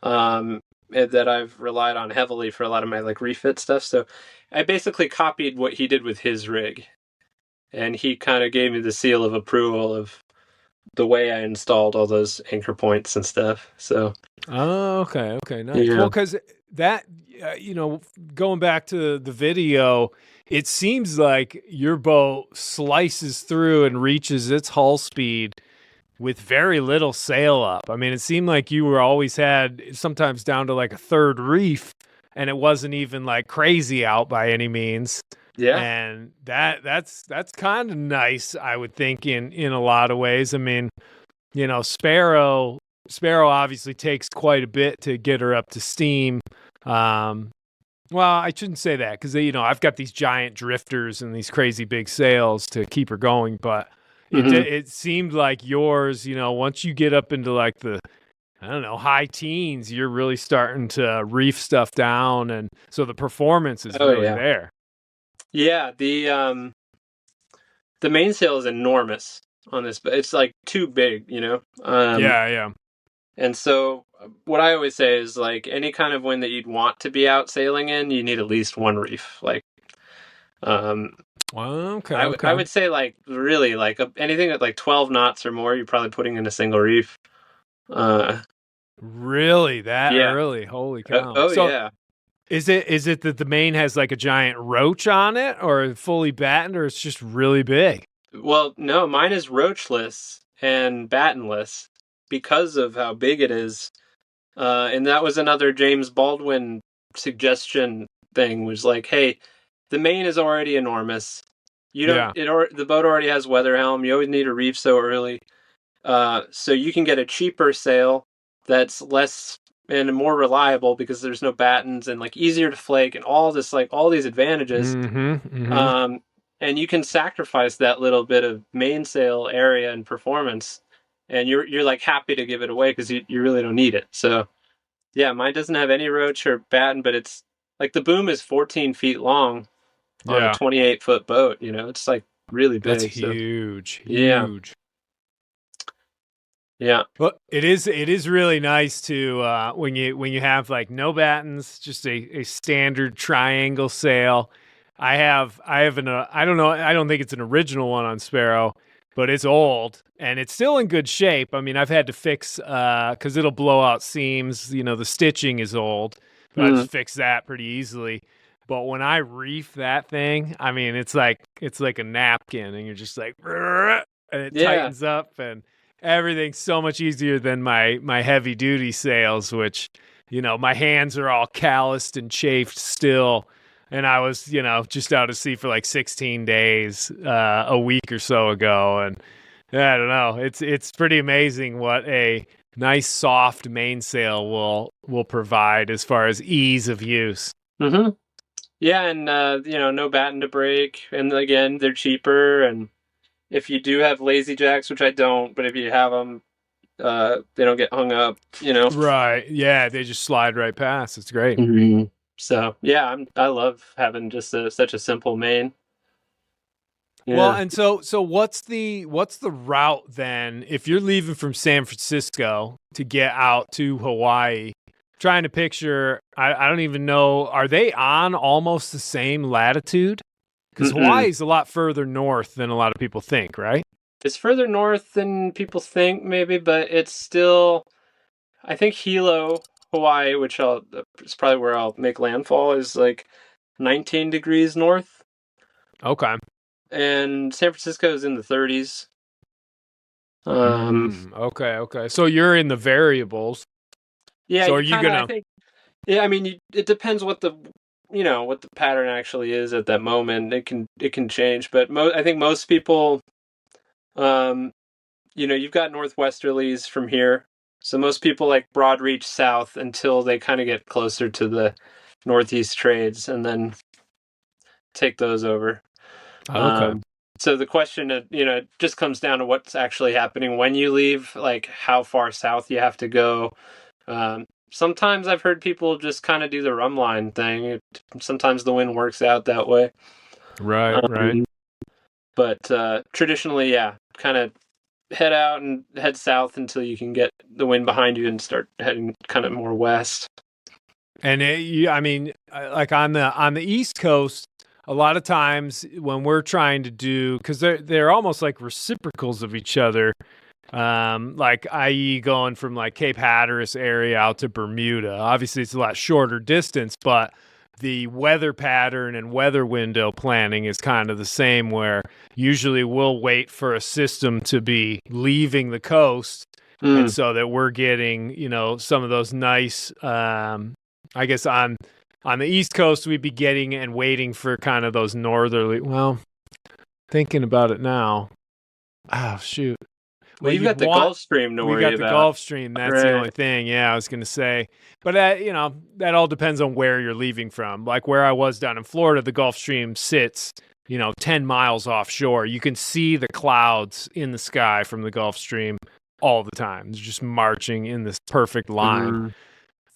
that I've relied on heavily for a lot of my like refit stuff. So I basically copied what he did with his rig. And he kind of gave me the seal of approval of the way I installed all those anchor points and stuff. So, Oh, okay, nice. yeah. Well, because that, going back to the video, it seems like your boat slices through and reaches its hull speed with very little sail up. I mean, it seemed like you were always had sometimes down to like a third reef, and it wasn't even like crazy out by any means. Yeah. And that's kind of nice, I would think, in a lot of ways. I mean, Sparrow obviously takes quite a bit to get her up to steam. Well, I shouldn't say that because I've got these giant drifters and these crazy big sails to keep her going, but it seemed like yours, once you get up into like the, I don't know, high teens, you're really starting to reef stuff down, and so the performance is really there. Yeah, the mainsail is enormous on this, but it's like too big, Yeah. And so what I always say is like any kind of wind that you'd want to be out sailing in, you need at least 1 reef. Like, okay. I would say like really like anything at like 12 knots or more, you're probably putting in a single reef. Really, that early? Holy cow! Yeah. Is it that the main has like a giant roach on it, or fully battened, or it's just really big? Well, no, mine is roachless and battenless because of how big it is. And that was another James Baldwin suggestion thing, was like, hey, the main is already enormous. The boat already has weather helm. You always need a reef so early. So you can get a cheaper sail that's less and more reliable because there's no battens and like easier to flake and all these advantages. And you can sacrifice that little bit of mainsail area and performance, and you're like happy to give it away because you really don't need it. So yeah, mine doesn't have any roach or batten, but it's like the boom is 14 feet long on a 28-foot boat. It's like really big. That's huge. Yeah. Yeah. Well, it is really nice to when you have like no battens, just a standard triangle sail. I have I don't think it's an original one on Sparrow, but it's old and it's still in good shape. I mean, I've had to fix because it'll blow out seams. The stitching is old, but I just fix that pretty easily. But when I reef that thing, I mean, it's like a napkin, and you're just like, and it tightens up, and everything's so much easier than my heavy duty sails, which my hands are all calloused and chafed still. And I was, just out at sea for like 16 days a week or so ago. And I don't know. It's pretty amazing what a nice soft mainsail will provide as far as ease of use. Mm-hmm. Yeah, and no batten to break. And again, they're cheaper. And if you do have lazy jacks, which I don't, but if you have them, they don't get hung up, you know. Right. Yeah, they just slide right past. It's great. Mm-hmm. So yeah, I love having just such a simple main. Yeah. Well, and so what's the route then if you're leaving from San Francisco to get out to Hawaii? Trying to picture, I don't even know, are they on almost the same latitude? Because Hawaii's a lot further north than a lot of people think, right? It's further north than people think, maybe, but it's still, I think Hilo, Hawaii, which is probably where I'll make landfall, is like 19 degrees north. Okay. And San Francisco is in the 30s. Okay. So you're in the variables. Yeah. So are you gonna? Yeah, I mean, it depends what the pattern actually is at that moment. It can change, but I think most people, you've got northwesterlies from here, so most people like broad reach south until they kind of get closer to the northeast trades, and then take those over. Okay. So the question, it just comes down to what's actually happening when you leave, like how far south you have to go. Sometimes I've heard people just kind of do the rum line thing. Sometimes the wind works out that way. Right. But traditionally, yeah, kind of head out and head south until you can get the wind behind you and start heading kind of more west. And like on the East Coast, a lot of times when we're trying to do, because they're almost like reciprocals of each other. Like i.e. going from like Cape Hatteras area out to Bermuda. Obviously it's a lot shorter distance, but the weather pattern and weather window planning is kind of the same, where usually we'll wait for a system to be leaving the coast. And so that we're getting, some of those nice, I guess on the East Coast, we'd be getting and waiting for kind of those northerly, well, thinking about it now. Oh, shoot. Well, you've got the Gulf Stream to worry about. We got the Gulf Stream. That's the only thing. Yeah, I was going to say. But, that all depends on where you're leaving from. Like where I was down in Florida, the Gulf Stream sits, 10 miles offshore. You can see the clouds in the sky from the Gulf Stream all the time. It's just marching in this perfect line.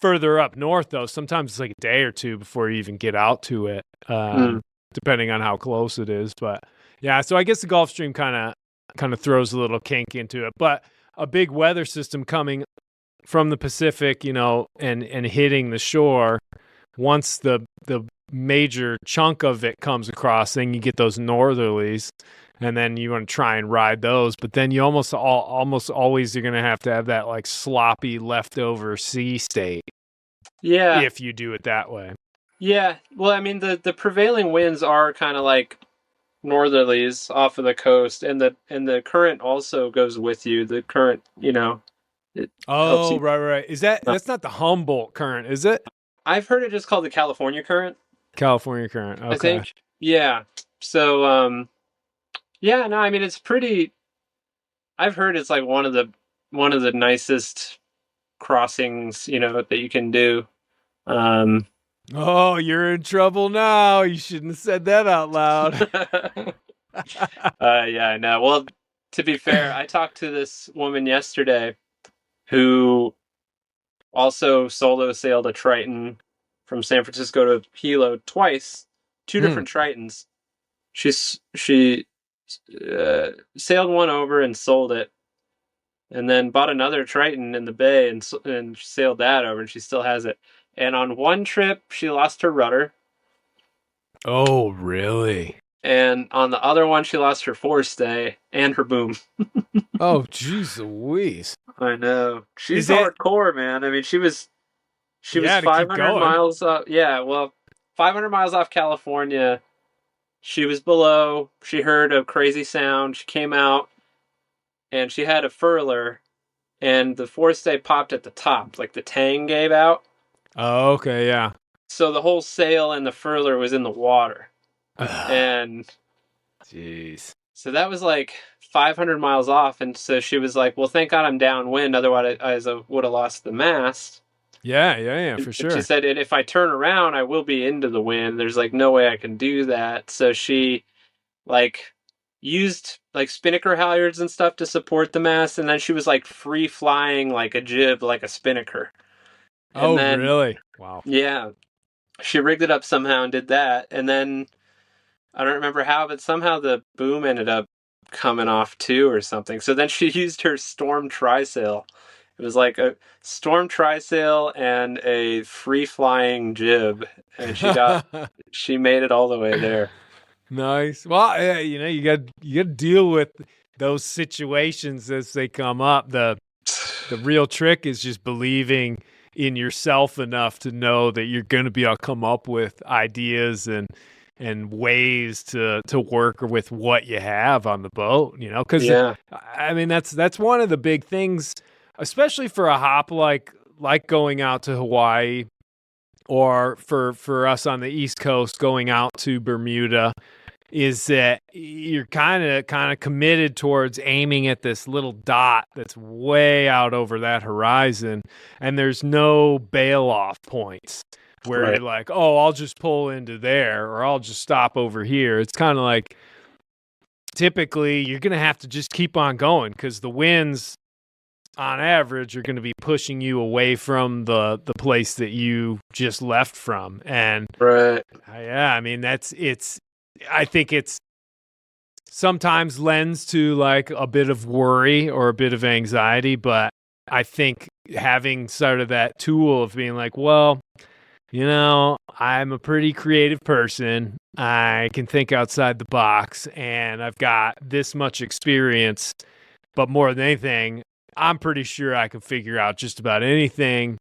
Further up north, though, sometimes it's like a day or two before you even get out to it, depending on how close it is. But, yeah, so I guess the Gulf Stream kind of throws a little kink into it, but a big weather system coming from the Pacific, and hitting the shore, once the major chunk of it comes across, then you get those northerlies, and then you want to try and ride those, but then you almost always you're going to have that like sloppy leftover sea state. Yeah. If you do it that way. Yeah. Well, I mean, the prevailing winds are kind of like northerlies off of the coast, and the current also goes with you. The current, it helps you. Right. Is that's not the Humboldt current, is it? I've heard it just called the California current. California current. Okay. I think. Yeah. So, yeah, no, I mean, it's pretty. I've heard it's like one of the nicest crossings, that you can do. Oh, you're in trouble now. You shouldn't have said that out loud. Yeah, I know. Well, to be fair, I talked to this woman yesterday who also solo sailed a Triton from San Francisco to Hilo twice, two different Tritons. She sailed one over and sold it, and then bought another Triton in the bay and sailed that over, and she still has it. And on one trip, she lost her rudder. Oh, really? And on the other one, she lost her forestay and her boom. Oh, jeez Louise. I know. She's hardcore, man. I mean, she was 500 miles off. Yeah, well, 500 miles off California. She was below. She heard a crazy sound. She came out, and she had a furler, and the forestay popped at the top. Like the tang gave out. Oh, okay, yeah. So the whole sail and the furler was in the water. And jeez. So that was like 500 miles off, and so she was like, well, thank God I'm downwind, otherwise I would have lost the mast. Yeah, for sure. She said, and if I turn around, I will be into the wind. There's like no way I can do that. So she like used like spinnaker halyards and stuff to support the mast, and then she was like free flying like a jib, like a spinnaker. And Oh, then, really? Wow. yeah, she rigged it up somehow and did that. And then I don't remember how, but somehow the boom ended up coming off too or something. So then she used her storm trysail. It was like a storm trysail and a free flying jib, and she made it all the way there. Nice. Well, yeah, you got to deal with those situations as they come up. The real trick is just believing in yourself enough to know that you're going to be able to come up with ideas and ways to work with what you have on the boat, because Yeah. I mean that's one of the big things, especially for a hop like going out to Hawaii, or for us on the East Coast going out to Bermuda, is that you're kind of committed towards aiming at this little dot that's way out over that horizon, and there's no bail off points where Right. you're like, oh, I'll just pull into there, or I'll just stop over here. It's kind of like, typically you're going to have to just keep on going, because the winds on average are going to be pushing you away from the place that you just left from. And Right. yeah, I mean, I think it's sometimes lends to like a bit of worry or a bit of anxiety, but I think having sort of that tool of being like, well, I'm a pretty creative person. I can think outside the box, and I've got this much experience, but more than anything, I'm pretty sure I can figure out just about anything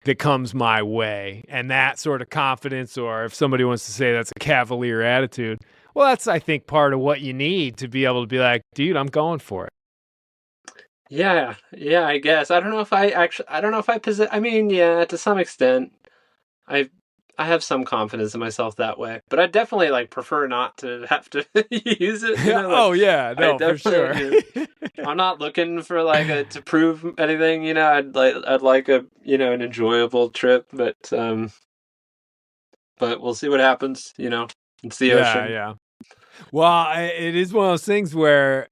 that comes my way. And that sort of confidence, or if somebody wants to say that's a cavalier attitude, well, that's, I think, part of what you need to be able to be like, dude, I'm going for it. Yeah, I guess. I don't know if I possess. I mean, yeah, to some extent, I I have some confidence in myself that way, but I definitely like prefer not to have to use it. Oh yeah, no, for sure. I'm not looking for like to prove anything. I'd like a an enjoyable trip, but we'll see what happens. It's the ocean. Yeah. Well, it is one of those things where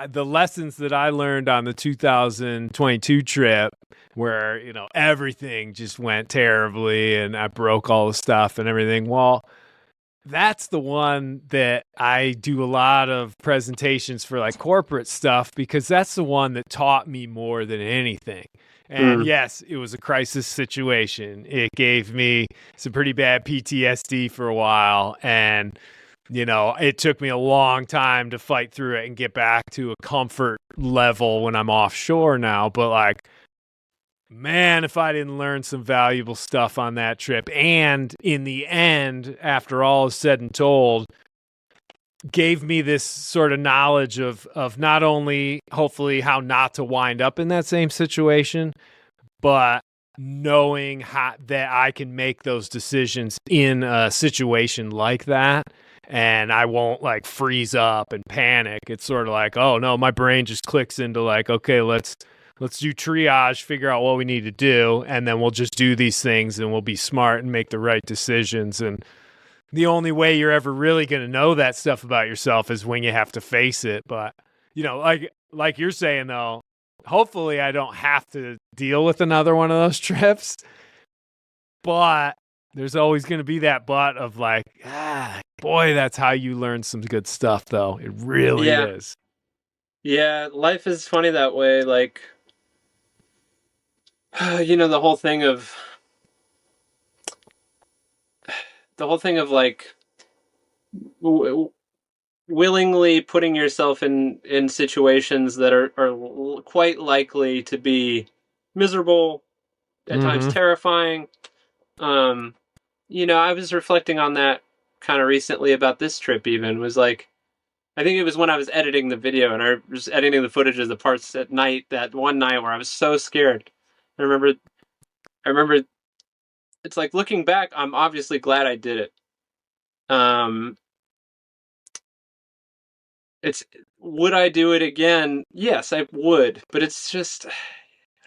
the lessons that I learned on the 2022 trip, where, everything just went terribly and I broke all the stuff and everything. Well, that's the one that I do a lot of presentations for, like corporate stuff, because that's the one that taught me more than anything. And yes, it was a crisis situation. It gave me some pretty bad PTSD for a while, and it took me a long time to fight through it and get back to a comfort level when I'm offshore now. But like, man, if I didn't learn some valuable stuff on that trip, and in the end, after all is said and told, gave me this sort of knowledge of not only hopefully how not to wind up in that same situation, but knowing that I can make those decisions in a situation like that. And I won't like freeze up and panic. It's sort of like, oh no, my brain just clicks into like, okay, let's do triage, figure out what we need to do, and then we'll just do these things and we'll be smart and make the right decisions. And the only way you're ever really going to know that stuff about yourself is when you have to face it. But, like you're saying though, hopefully I don't have to deal with another one of those trips. But there's always going to be that but of like, boy, that's how you learn some good stuff, though. It really is. Yeah, life is funny that way. Like, the whole thing of like willingly putting yourself in situations that are quite likely to be miserable, at times terrifying. I was reflecting on that kind of recently about this trip. Even was like, I think it was when I was editing the video and I was editing the footage of the parts at night, that one night where I was so scared. I remember it's like, looking back, I'm obviously glad I did it. Would I do it again? Yes, I would, but it's just, I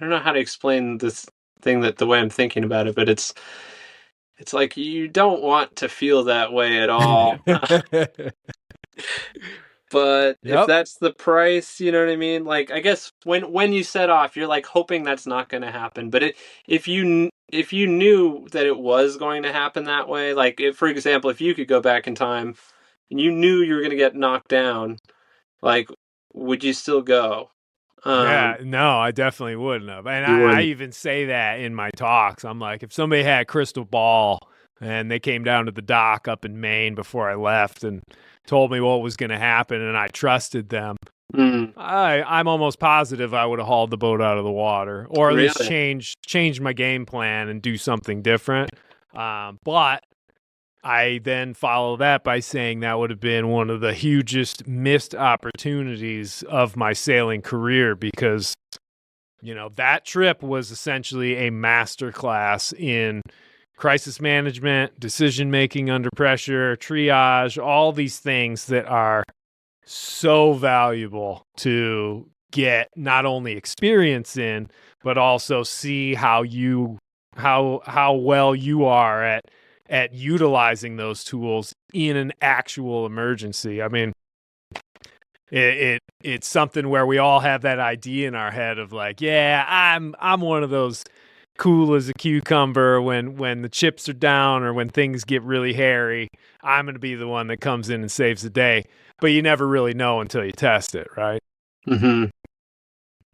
don't know how to explain this thing the way I'm thinking about it, but it's like you don't want to feel that way at all. But if Yep. that's the price, you know what I mean? Like, I guess when you set off, you're like hoping that's not going to happen. But if you knew that it was going to happen that way, like if, for example, if you could go back in time and you knew you were going to get knocked down, like, would you still go? Yeah, no, I definitely wouldn't have. And You I wouldn't. even say that in my talks. I'm like, if somebody had a crystal ball and they came down to the dock up in Maine before I left and told me what was going to happen and I trusted them, Mm, I'm almost positive I would have hauled the boat out of the water or at least really? change my game plan and do something different. But I then follow that by saying that would have been one of the hugest missed opportunities of my sailing career because, that trip was essentially a masterclass in crisis management, decision making under pressure, triage, all these things that are so valuable to get not only experience in, but also see how well you are at utilizing those tools in an actual emergency. I mean, it's something where we all have that idea in our head of like, yeah, I'm one of those cool as a cucumber when the chips are down or when things get really hairy. I'm going to be the one that comes in and saves the day. But you never really know until you test it, right? Mm-hmm.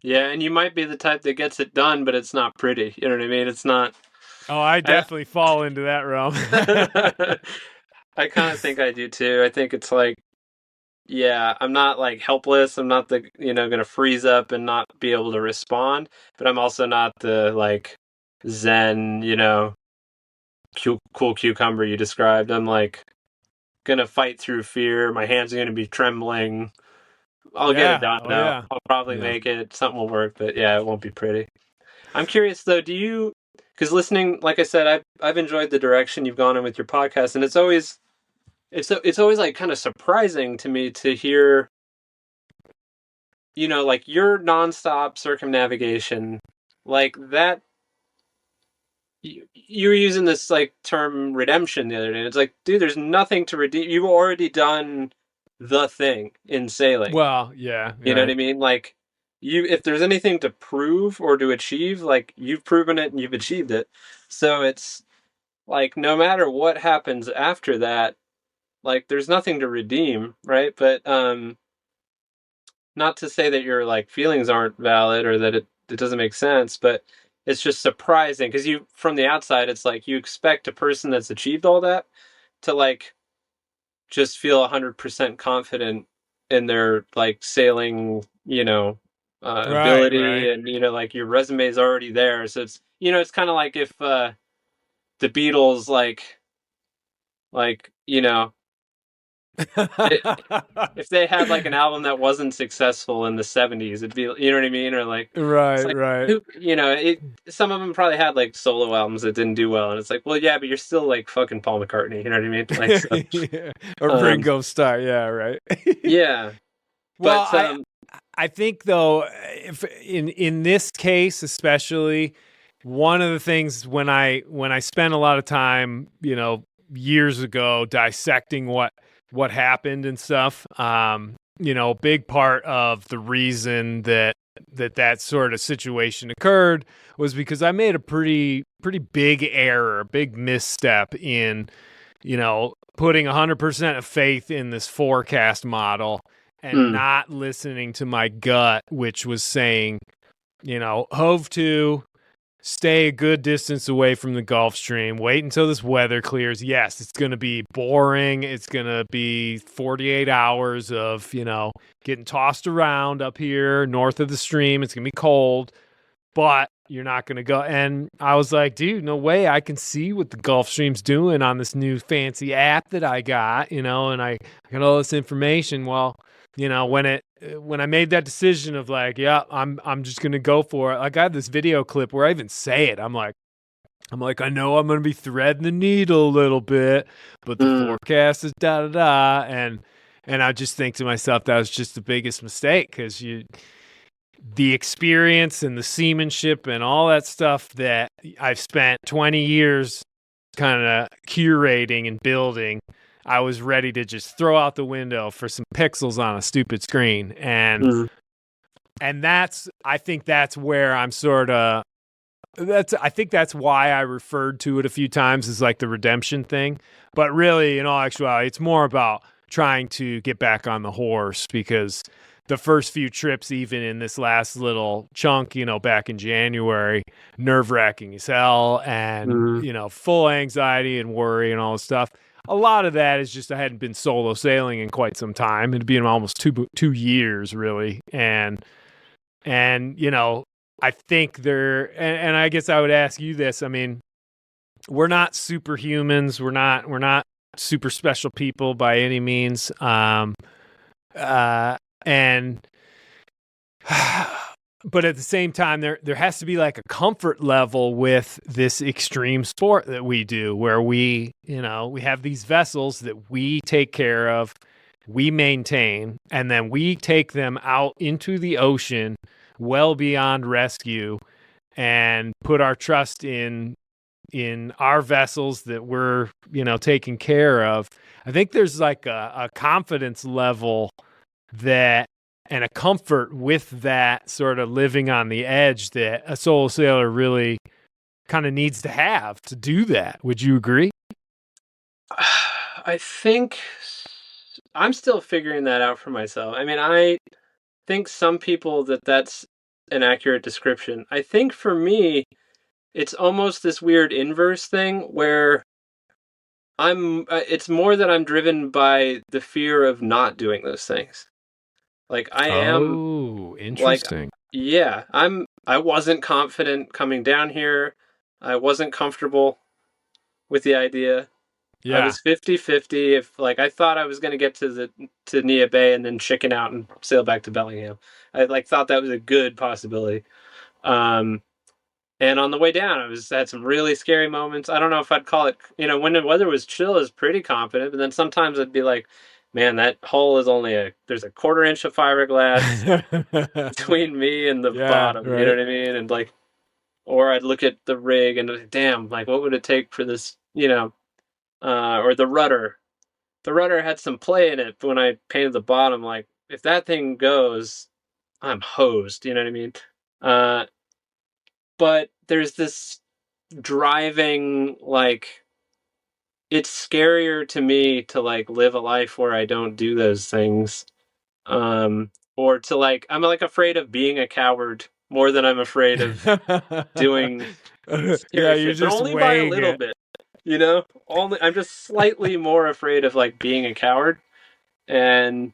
Yeah, and you might be the type that gets it done, but it's not pretty. You know what I mean? It's not. Oh, I I, definitely fall into that realm. I kind of think I do too. I think it's like, yeah, I'm not like helpless. I'm not the, gonna freeze up and not be able to respond, but I'm also not the like zen, cool cucumber you described. I'm like gonna fight through fear. My hands are gonna be trembling. I'll get it Yeah. done Oh, though. yeah. I'll probably Yeah. make it. Something will work, but yeah, it won't be pretty. I'm curious though, because listening, like I said, I've enjoyed the direction you've gone in with your podcast, and it's always like kind of surprising to me to hear, like your nonstop circumnavigation, like that. You were using this like term redemption the other day. It's like, dude, there's nothing to redeem. You've already done the thing in sailing. Well, yeah. You know what Right. I mean? Like, if there's anything to prove or to achieve, like you've proven it and you've achieved it. So it's like no matter what happens after that, like there's nothing to redeem, right? But not to say that your like feelings aren't valid or that it doesn't make sense, but it's just surprising because you from the outside it's like you expect a person that's achieved all that to like just feel 100% confident in their like sailing, Right. ability, Right. and like your resume is already there. So it's it's kind of like if the Beatles like if they had like an album that wasn't successful in the 70s, it'd be, you know what I mean, or like it's Right. like Right. who, some of them probably had like solo albums that didn't do well, and it's like, well, yeah, but you're still like fucking Paul McCartney, you know what I mean? Like, so, Yeah. Or um, Ringo Starr. Yeah. Right. yeah, Well, but I think though, if in this case especially, one of the things when I spent a lot of time, years ago dissecting what happened and stuff, a big part of the reason that sort of situation occurred was because I made a pretty big error, a big misstep in, putting 100% of faith in this forecast model and mm, not listening to my gut, which was saying, hove to, stay a good distance away from the Gulf Stream, wait until this weather clears. Yes, it's going to be boring. It's going to be 48 hours of, getting tossed around up here north of the stream. It's going to be cold, but you're not going to go. And I was like, dude, no way. I can see what the Gulf Stream's doing on this new fancy app that I got, and I got all this information. Well, when I made that decision of like, yeah, I'm just going to go for it. Like I have this video clip where I even say it. I'm like, I know I'm going to be threading the needle a little bit, but the mm, forecast is da da da. And I just think to myself, that was just the biggest mistake because the experience and the seamanship and all that stuff that I've spent 20 years kind of curating and building, I was ready to just throw out the window for some pixels on a stupid screen. And I think that's where I'm sort of, I think that's why I referred to it a few times as like the redemption thing. But really, in all actuality, it's more about trying to get back on the horse, because the first few trips, even in this last little chunk, back in January, nerve-wracking as hell, and, full anxiety and worry and all this stuff. A lot of that is just I hadn't been solo sailing in quite some time. It'd been almost 2 years, really. And I think and I guess I would ask you this. I mean, we're not superhumans. We're not super special people by any means. And but at the same time, there has to be like a comfort level with this extreme sport that we do, where we have these vessels that we take care of, we maintain, and then we take them out into the ocean well beyond rescue and put our trust in our vessels that we're taking care of. I think there's like a confidence level that, and a comfort with that sort of living on the edge, that a solo sailor really kind of needs to have to do that. Would you agree? I think I'm still figuring that out for myself. I mean, I think some people that's an accurate description. I think for me, it's almost this weird inverse thing where it's more that I'm driven by the fear of not doing those things. Like I am. Oh, interesting. I wasn't confident coming down here. I wasn't comfortable with the idea. Yeah. I was 50-50. If I thought I was going to get to Nia Bay and then chicken out and sail back to Bellingham. I thought that was a good possibility. And on the way down, I had some really scary moments. I don't know if I'd call it, when the weather was chill, I was pretty confident. But then sometimes I'd be like, man, that hull is there's a 1/4 inch of fiberglass between me and the bottom. Right. You know what I mean? And or I'd look at the rig and damn, what would it take for this, or the rudder. The rudder had some play in it, but when I painted the bottom, if that thing goes, I'm hosed. You know what I mean? But there's this driving, it's scarier to me to live a life where I don't do those things. Or to I'm afraid of being a coward more than I'm afraid of doing you're just only by a little bit. I'm just slightly more afraid of being a coward. And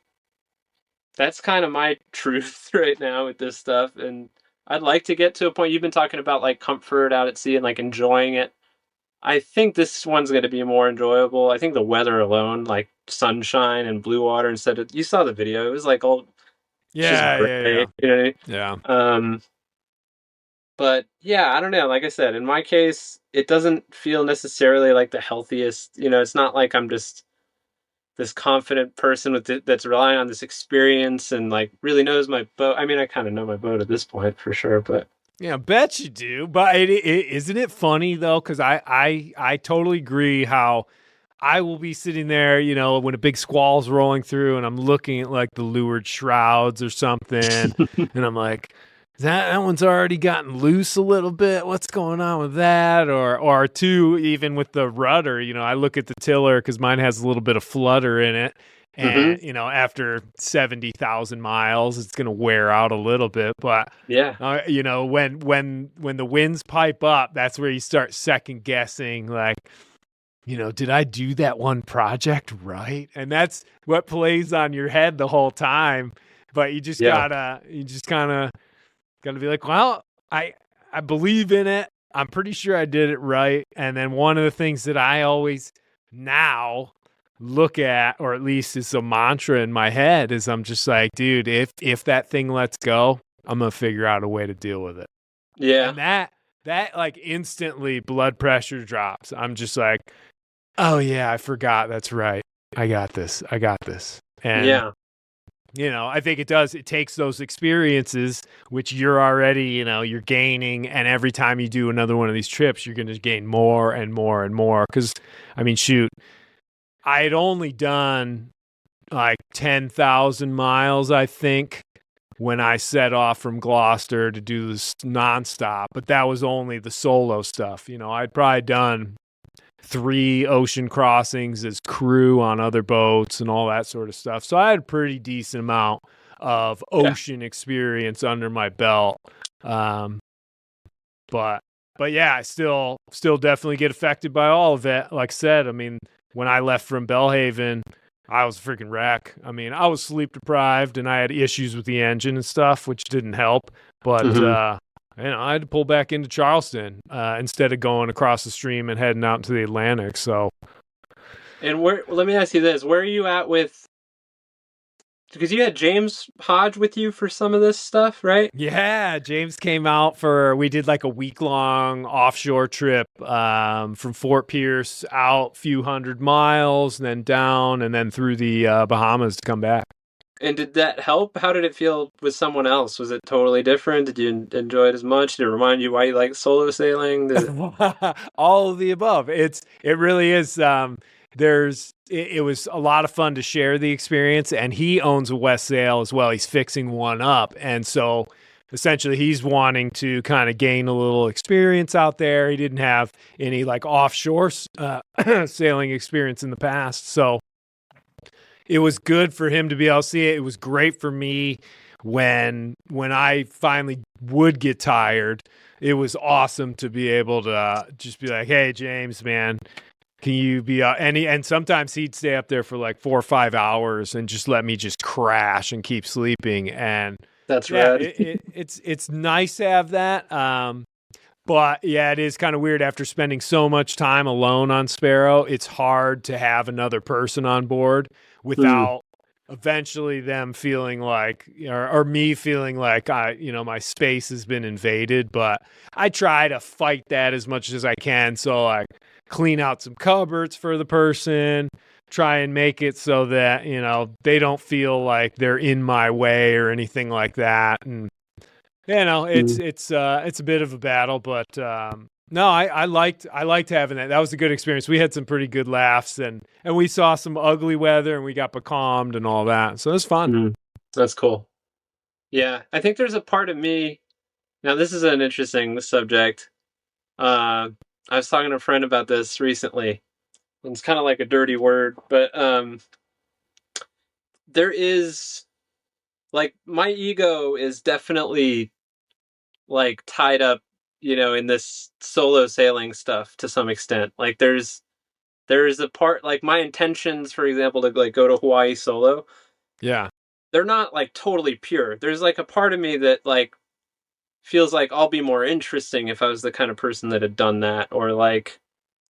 that's kind of my truth right now with this stuff. And I'd like to get to a point. You've been talking about comfort out at sea and enjoying it. I think this one's going to be more enjoyable. I think the weather alone, sunshine and blue water instead of, you saw the video. It was all, yeah. You know what I mean? Yeah. But yeah, I don't know. Like I said, in my case, it doesn't feel necessarily like the healthiest. It's not like I'm just this confident person that's relying on this experience and really knows my boat. I mean, I kind of know my boat at this point for sure, but yeah, I bet you do. But isn't it funny though? Because I totally agree how I will be sitting there, when a big squall's rolling through, and I'm looking at the leeward shrouds or something, and I'm like, that one's already gotten loose a little bit. What's going on with that? Or two, even with the rudder, I look at the tiller because mine has a little bit of flutter in it. And, after 70,000 miles, it's going to wear out a little bit. But, yeah, when the winds pipe up, that's where you start second guessing, did I do that one project right? And that's what plays on your head the whole time. But you just gotta be like, well, I believe in it. I'm pretty sure I did it right. And then one of the things that I always now look at, or at least is a mantra in my head, is I'm just like, dude, if that thing lets go, I'm going to figure out a way to deal with it. Yeah. And that instantly blood pressure drops. I'm just like, oh yeah, I forgot. That's right. I got this. And yeah. I think it does. It takes those experiences, which you're already, you're gaining. And every time you do another one of these trips, you're going to gain more and more and more. Because, I mean, shoot, I had only done like 10,000 miles, I think, when I set off from Gloucester to do this nonstop. But that was only the solo stuff. You know, I'd probably done 3 ocean crossings as crew on other boats and all that sort of stuff. So I had a pretty decent amount of ocean experience under my belt. But yeah, I still definitely get affected by all of it. Like I said, I mean, when I left from Belhaven, I was a freaking wreck. I mean, I was sleep deprived and I had issues with the engine and stuff, which didn't help. But I had to pull back into Charleston instead of going across the stream and heading out into the Atlantic. So, and let me ask you this: where are you at with? Because you had James Hodge with you for some of this stuff, right? Yeah, James came out we did like a week-long offshore trip from Fort Pierce out a few hundred miles, and then down, and then through the Bahamas to come back. And did that help? How did it feel with someone else? Was it totally different? Did you enjoy it as much? Did it remind you why you like solo sailing? All of the above. It really is. It was a lot of fun to share the experience, and he owns a West Sail as well. He's fixing one up, and so essentially he's wanting to kind of gain a little experience out there. He didn't have any like offshore sailing experience in the past, so it was good for him to be able to see it. It was great for me when I finally would get tired. It was awesome to be able to just be like, "Hey, James, man, can you be and sometimes he'd stay up there for like 4 or 5 hours and just let me just crash and keep sleeping. And that's rad. It's nice to have that. But yeah, it is kind of weird after spending so much time alone on Sparrow. It's hard to have another person on board without eventually them feeling like, or me feeling like my space has been invaded. But I try to fight that as much as I can. So like, clean out some cupboards for the person, try and make it so that, they don't feel like they're in my way or anything like that. And, it's a bit of a battle, but, no, I liked having that. That was a good experience. We had some pretty good laughs and we saw some ugly weather and we got becalmed and all that. So it was fun. Mm-hmm. That's cool. Yeah. I think there's a part of me, now this is an interesting subject. I was talking to a friend about this recently. It's kind of like a dirty word, but there is, like, my ego is definitely like tied up, in this solo sailing stuff to some extent. Like there is a part, like my intentions, for example, to like go to Hawaii solo. Yeah. They're not like totally pure. There's like a part of me that like feels like I'll be more interesting if I was the kind of person that had done that, or like,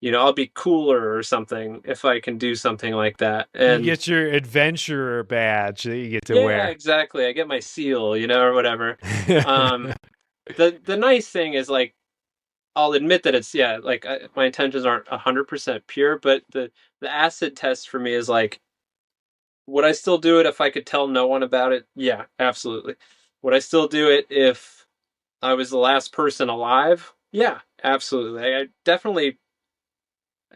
I'll be cooler or something if I can do something like that. And you get your adventurer badge that you get to wear. Yeah, exactly. I get my seal, or whatever. The nice thing is like, I'll admit that it's, like my intentions aren't 100% pure, but the acid test for me is like, would I still do it if I could tell no one about it? Yeah, absolutely. Would I still do it if I was the last person alive? Yeah, absolutely. I definitely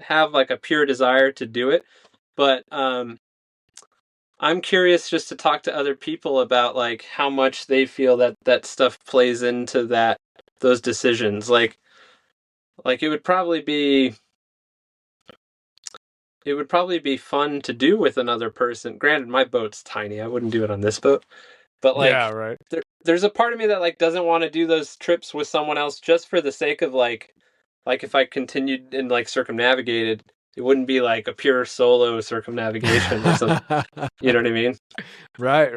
have like a pure desire to do it, but I'm curious just to talk to other people about like how much they feel that stuff plays into those decisions. Like it would probably be fun to do with another person. Granted, my boat's tiny. I wouldn't do it on this boat. But like, yeah, right. There's a part of me that like doesn't want to do those trips with someone else just for the sake of like if I continued and like circumnavigated, it wouldn't be like a pure solo circumnavigation or something. You know what I mean? Right.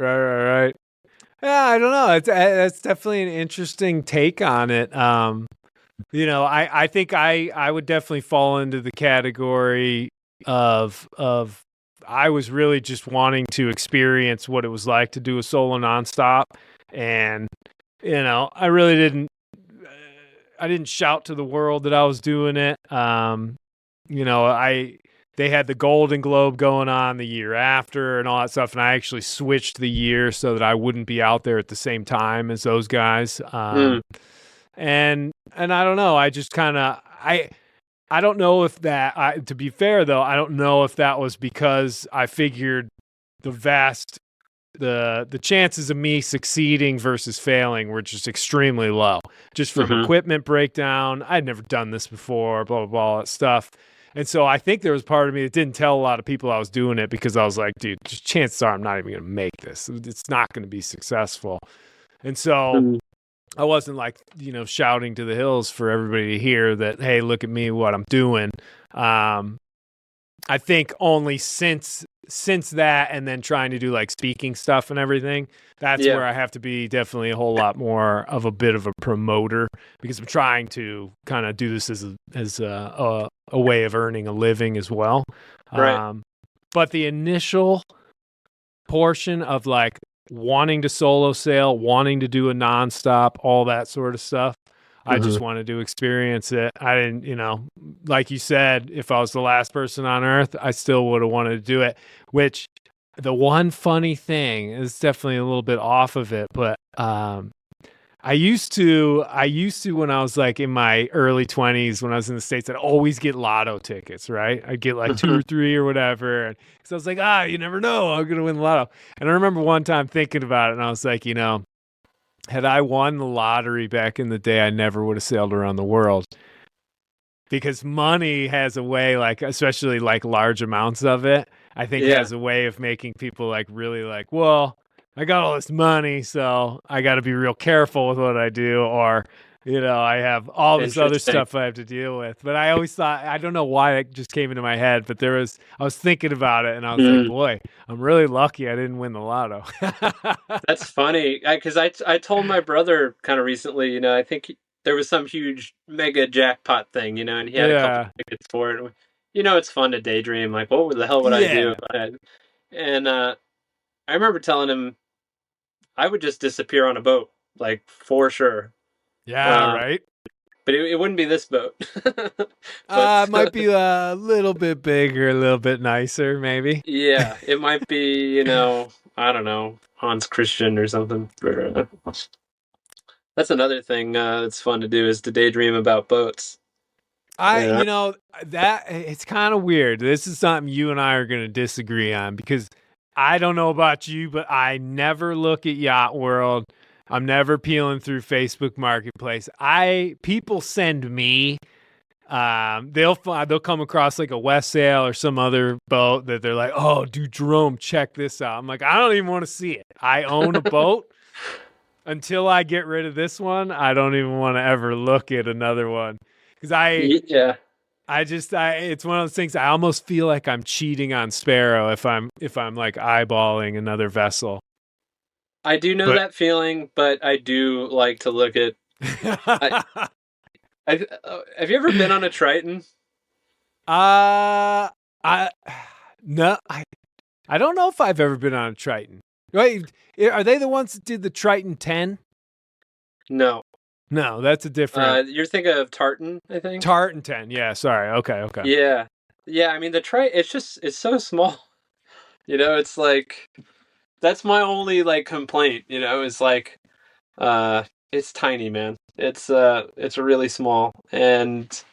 Yeah, I don't know. That's definitely an interesting take on it. I think I would definitely fall into the category of I was really just wanting to experience what it was like to do a solo nonstop. And, I really didn't shout to the world that I was doing it. They had the Golden Globe going on the year after and all that stuff. And I actually switched the year so that I wouldn't be out there at the same time as those guys. And I don't know. I just kind of, I don't know if that, to be fair though, I don't know if that was because I figured the chances of me succeeding versus failing were just extremely low, just from equipment breakdown. I'd never done this before, blah, blah, blah, all that stuff. And so I think there was part of me that didn't tell a lot of people I was doing it because I was like, dude, just chances are I'm not even going to make this. It's not going to be successful. And so I wasn't like, shouting to the hills for everybody to hear that, hey, look at me, what I'm doing. I think only since that, and then trying to do like speaking stuff and everything, that's where I have to be definitely a whole lot more of a bit of a promoter, because I'm trying to kind of do this as a way of earning a living as well. Right. But the initial portion of like wanting to solo sail, wanting to do a nonstop, all that sort of stuff, I just wanted to experience it. I didn't, like you said, if I was the last person on Earth, I still would have wanted to do it. Which, the one funny thing is definitely a little bit off of it, but I used to when I was like in my early 20s, when I was in the States, I'd always get lotto tickets, right? I'd get like 2 or 3 or whatever. And so I was like, you never know, I'm going to win the lotto. And I remember one time thinking about it, and I was like, had I won the lottery back in the day, I never would have sailed around the world, because money has a way, like, especially like large amounts of it, I think has a way of making people like really like, well, I got all this money, so I got to be real careful with what I do, or, I have all this other stuff I have to deal with. But I always thought, I don't know why it just came into my head, but I was thinking about it, and I was like, boy, I'm really lucky I didn't win the lotto. That's funny, because I told my brother kind of recently, I think there was some huge mega jackpot thing, and he had a couple tickets for it. It's fun to daydream, like, what the hell would I do if I had? And I remember telling him I would just disappear on a boat, like, for sure. Yeah, right. But it wouldn't be this boat. It might be a little bit bigger, a little bit nicer, maybe. Yeah, it might be, I don't know, Hans Christian or something. That's another thing that's fun to do, is to daydream about boats. That it's kind of weird. This is something you and I are going to disagree on, because I don't know about you, but I never look at Yacht World. I'm never peeling through Facebook Marketplace. People send me, they'll come across like a West Sail or some other boat that they're like, oh, dude, Jerome, check this out. I'm like, I don't even want to see it. I own a boat. Until I get rid of this one, I don't even want to ever look at another one, because it's one of those things. I almost feel like I'm cheating on Sparrow if I'm like eyeballing another vessel. I do know that feeling, but I do like to look at. Have you ever been on a Triton? No, I don't know if I've ever been on a Triton. Wait, are they the ones that did the Triton 10? No, that's a different. You're thinking of Tartan, I think. Tartan 10. Yeah, sorry. Okay. Yeah. I mean, the Triton. It's so small. It's like, that's my only like complaint. Is like, it's tiny, man. It's really small. And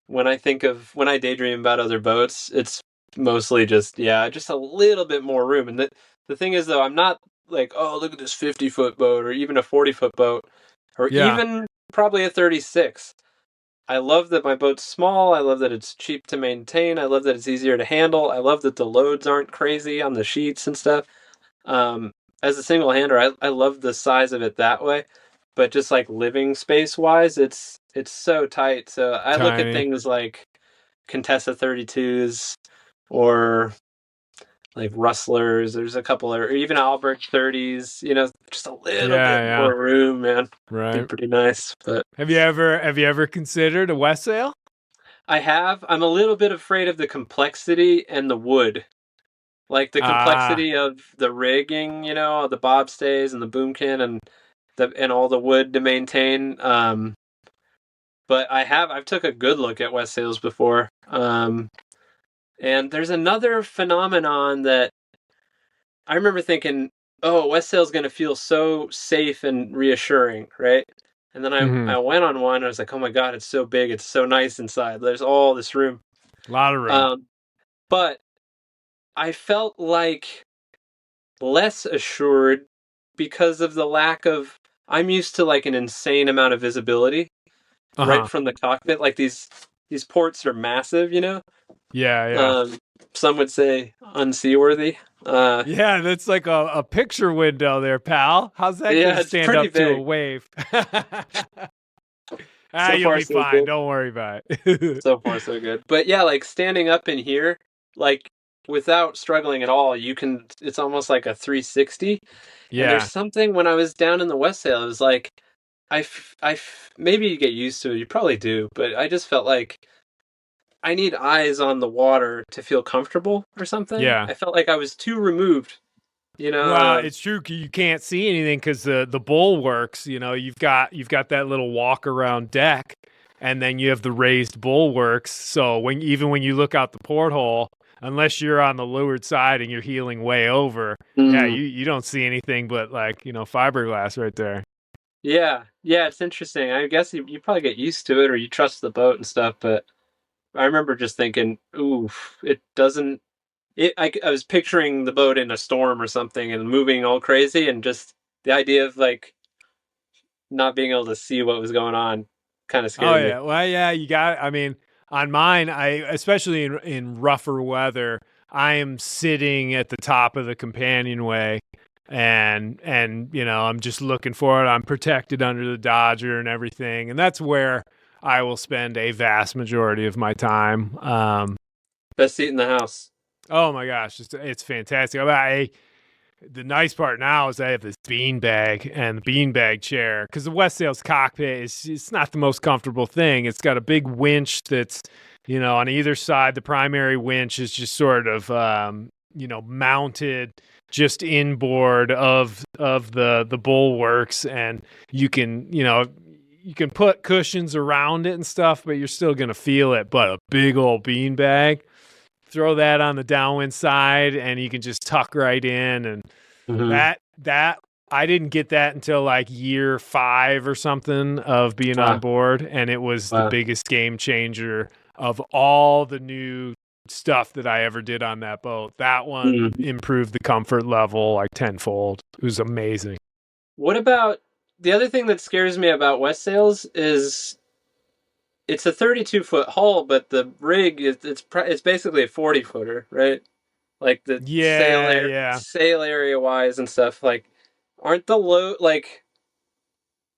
when I daydream about other boats, it's mostly just a little bit more room. And the thing is, though, I'm not like, oh, look at this 50-foot boat, or even a 40-foot boat, or even probably a 36. I love that my boat's small. I love that it's cheap to maintain. I love that it's easier to handle. I love that the loads aren't crazy on the sheets and stuff. As a single hander, I love the size of it that way. But just like living space wise, it's so tight. So I look at things like Contessa 32s, or like Rustlers. There's a couple, or even Albrecht 30s. Just a little bit more room, man. Right, be pretty nice. But have you ever considered a West Sail? I have. I'm a little bit afraid of the complexity and the wood. Like the complexity of the rigging, the bobstays and the boomkin and all the wood to maintain. But I've took a good look at West Sails before. And there's another phenomenon that I remember thinking, oh, West Sail's going to feel so safe and reassuring, right? And then Mm-hmm. I went on one. I was like, oh my God, it's so big. It's so nice inside. There's all this room. A lot of room. But I felt like less assured because of the lack of. I'm used to like an insane amount of visibility right from the cockpit. Like these ports are massive, you know. Yeah. Some would say unseaworthy. Yeah, that's like a picture window there, pal. How's that Yeah, going to it's stand pretty up to a big. wave? So You'll far, be so fine. good. Don't worry about it. So far, so good. But yeah, like standing up in here, like without struggling at all, you can. It's almost like a 360. And Yeah. there's something when I was down in the West Sail, it was like, maybe you get used to it. You probably do, but I just felt like I need eyes on the water to feel comfortable or something. Yeah. I felt like I was too removed. You know, Well, it's true. You can't see anything because the bulwarks. You've got that little walk around deck, and then you have the raised bulwarks. So even when you look out the porthole, unless you're on the leeward side and you're heeling way over, yeah, you don't see anything but like fiberglass right there. Yeah, it's interesting. I guess you probably get used to it or you trust the boat and stuff, but I remember just thinking, oof, it doesn't. I was picturing the boat in a storm or something and moving all crazy, and just the idea of like not being able to see what was going on kind of Oh scared me. yeah, well yeah, you got. I mean, on mine, especially in rougher weather, I am sitting at the top of the companionway, and I'm just looking for it. I'm protected under the Dodger and everything, and that's where I will spend a vast majority of my time. Best seat in the house. Oh my gosh, it's fantastic. The nice part now is I have this beanbag and the beanbag chair because the West Sails cockpit it's not the most comfortable thing. It's got a big winch that's on either side. The primary winch is just sort of mounted just inboard of the bulwarks, and you can put cushions around it and stuff, but you're still gonna feel it. But a big old beanbag, throw that on the downwind side and you can just tuck right in. And that I didn't get that until like year 5 or something of being on board, and it was the biggest game changer of all the new stuff that I ever did on that boat. That one improved the comfort level like tenfold. It was amazing. What about the other thing that scares me about West Sails is it's a 32-foot hull, but the rig it's basically a 40-footer, right? Like the sail area wise and stuff. Like, aren't the low like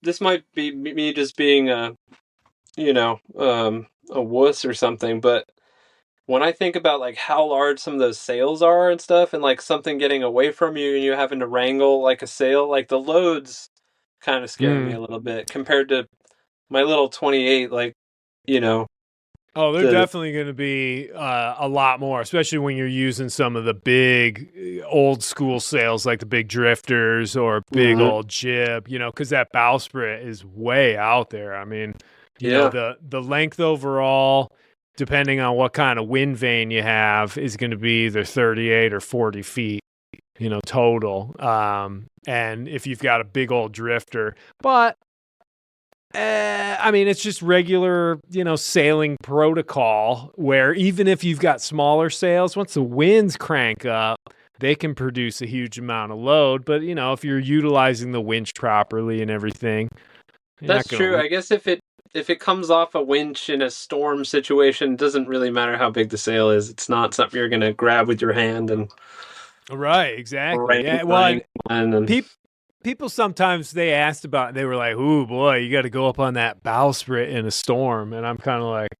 this might be me just being a wuss or something, but when I think about like how large some of those sails are and stuff, and like something getting away from you and you having to wrangle like a sail, like the loads kind of scare me a little bit compared to my little 28, like, you know. Oh, they're definitely going to be a lot more, especially when you're using some of the big old school sails like the big drifters or big old jib, because that bowsprit is way out there. I mean, you know, the length overall, depending on what kind of wind vane you have, is going to be either 38 or 40 feet, total. And if you've got a big old drifter, but I mean, it's just regular, sailing protocol where even if you've got smaller sails, once the winds crank up, they can produce a huge amount of load. But, if you're utilizing the winch properly and everything. That's true. I guess if it comes off a winch in a storm situation, it doesn't really matter how big the sail is. It's not something you're going to grab with your hand and. Right, exactly. Yeah, well, people sometimes they asked about it, they were like, "Ooh boy, you got to go up on that bowsprit in a storm," and I'm kind of like,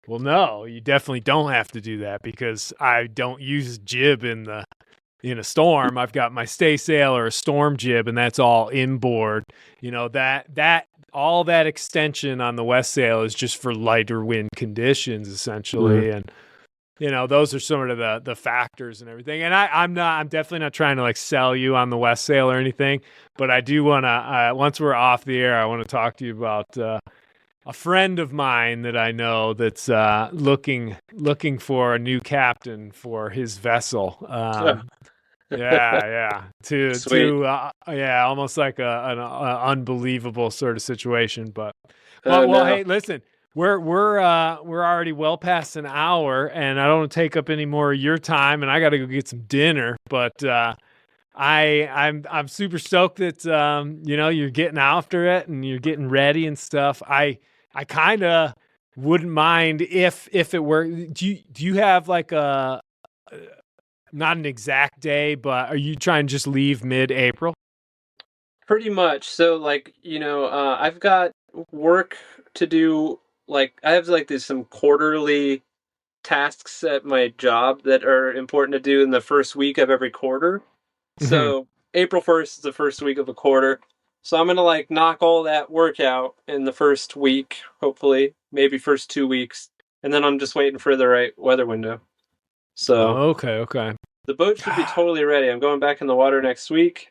"Well, no, you definitely don't have to do that because I don't use jib in a storm. I've got my stay sail or a storm jib, and that's all inboard. That all that extension on the West Sail is just for lighter wind conditions, essentially, and." Those are some of the factors and everything. And I'm definitely not trying to like sell you on the West Sail or anything, but I do want to, once we're off the air, I want to talk to you about a friend of mine that I know that's looking for a new captain for his vessel. Yeah. Sweet. Yeah, almost like an unbelievable sort of situation. But Oh, well, no. hey, listen, we're already well past an hour, and I don't want to take up any more of your time, and I got to go get some dinner. But I'm super stoked that you're getting after it and you're getting ready and stuff. I kind of wouldn't mind if it were. Do you have like a not an exact day, but are you trying to just leave mid-April? Pretty much. So, like, I've got work to do. Like, I have like some quarterly tasks at my job that are important to do in the first week of every quarter. Mhm. So April 1st is the first week of a quarter. So I'm gonna like knock all that work out in the first week, hopefully, maybe first 2 weeks, and then I'm just waiting for the right weather window. So Okay. the boat should be totally ready. I'm going back in the water next week,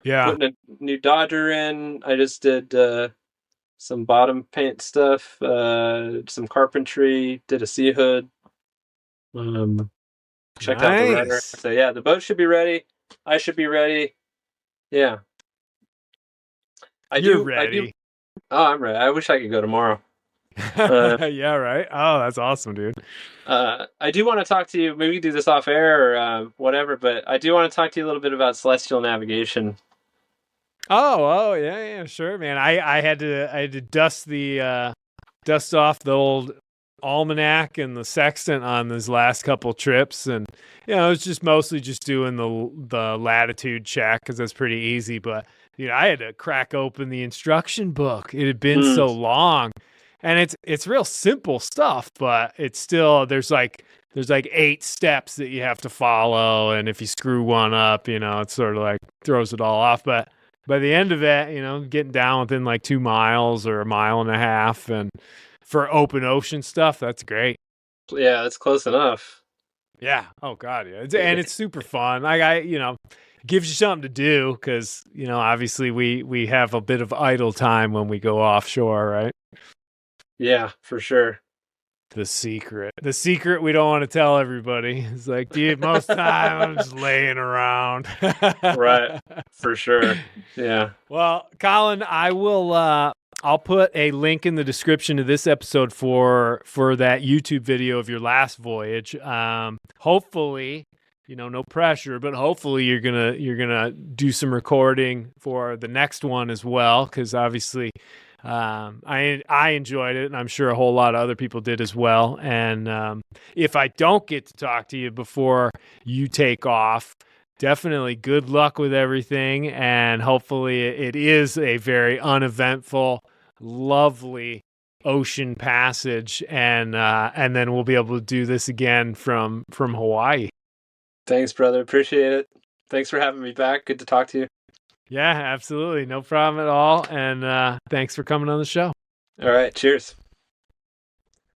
Yeah. putting a new Dodger in. I just did some bottom paint stuff, some carpentry, did a sea hood, checked out the rudder. Nice. So yeah, the boat should be ready. I should be ready. Yeah. I You're do. ready. Oh, I'm ready. I wish I could go tomorrow. Uh, Yeah, right. Oh, that's awesome, dude. I do want to talk to you. Maybe we can do this off air or whatever. But I do want to talk to you a little bit about celestial navigation. Oh, yeah, sure, man. I had to dust off the old almanac and the sextant on these last couple trips, and it was just mostly just doing the latitude check because that's pretty easy. But I had to crack open the instruction book. It had been so long, and it's real simple stuff, but it's still there's like 8 steps that you have to follow, and if you screw one up, it's sort of like throws it all off. But by the end of it, getting down within like 2 miles or a mile and a half, and for open ocean stuff, that's great. Yeah, that's close enough. Yeah. Oh God, yeah. And it's super fun. Like gives you something to do because obviously we have a bit of idle time when we go offshore, right? Yeah, for sure. The secret we don't want to tell everybody. It's like, dude, most time I'm just laying around. Right, for sure. Yeah. Well, Colin, I'll put a link in the description of this episode for that YouTube video of your last voyage. Hopefully, no pressure, but hopefully you're gonna do some recording for the next one as well, because obviously I enjoyed it, and I'm sure a whole lot of other people did as well. And if I don't get to talk to you before you take off, definitely good luck with everything, and hopefully it is a very uneventful, lovely ocean passage, and then we'll be able to do this again from Hawaii. Thanks, brother. Appreciate it. Thanks for having me back. Good to talk to you. Yeah, absolutely. No problem at all. And thanks for coming on the show. All right. Cheers.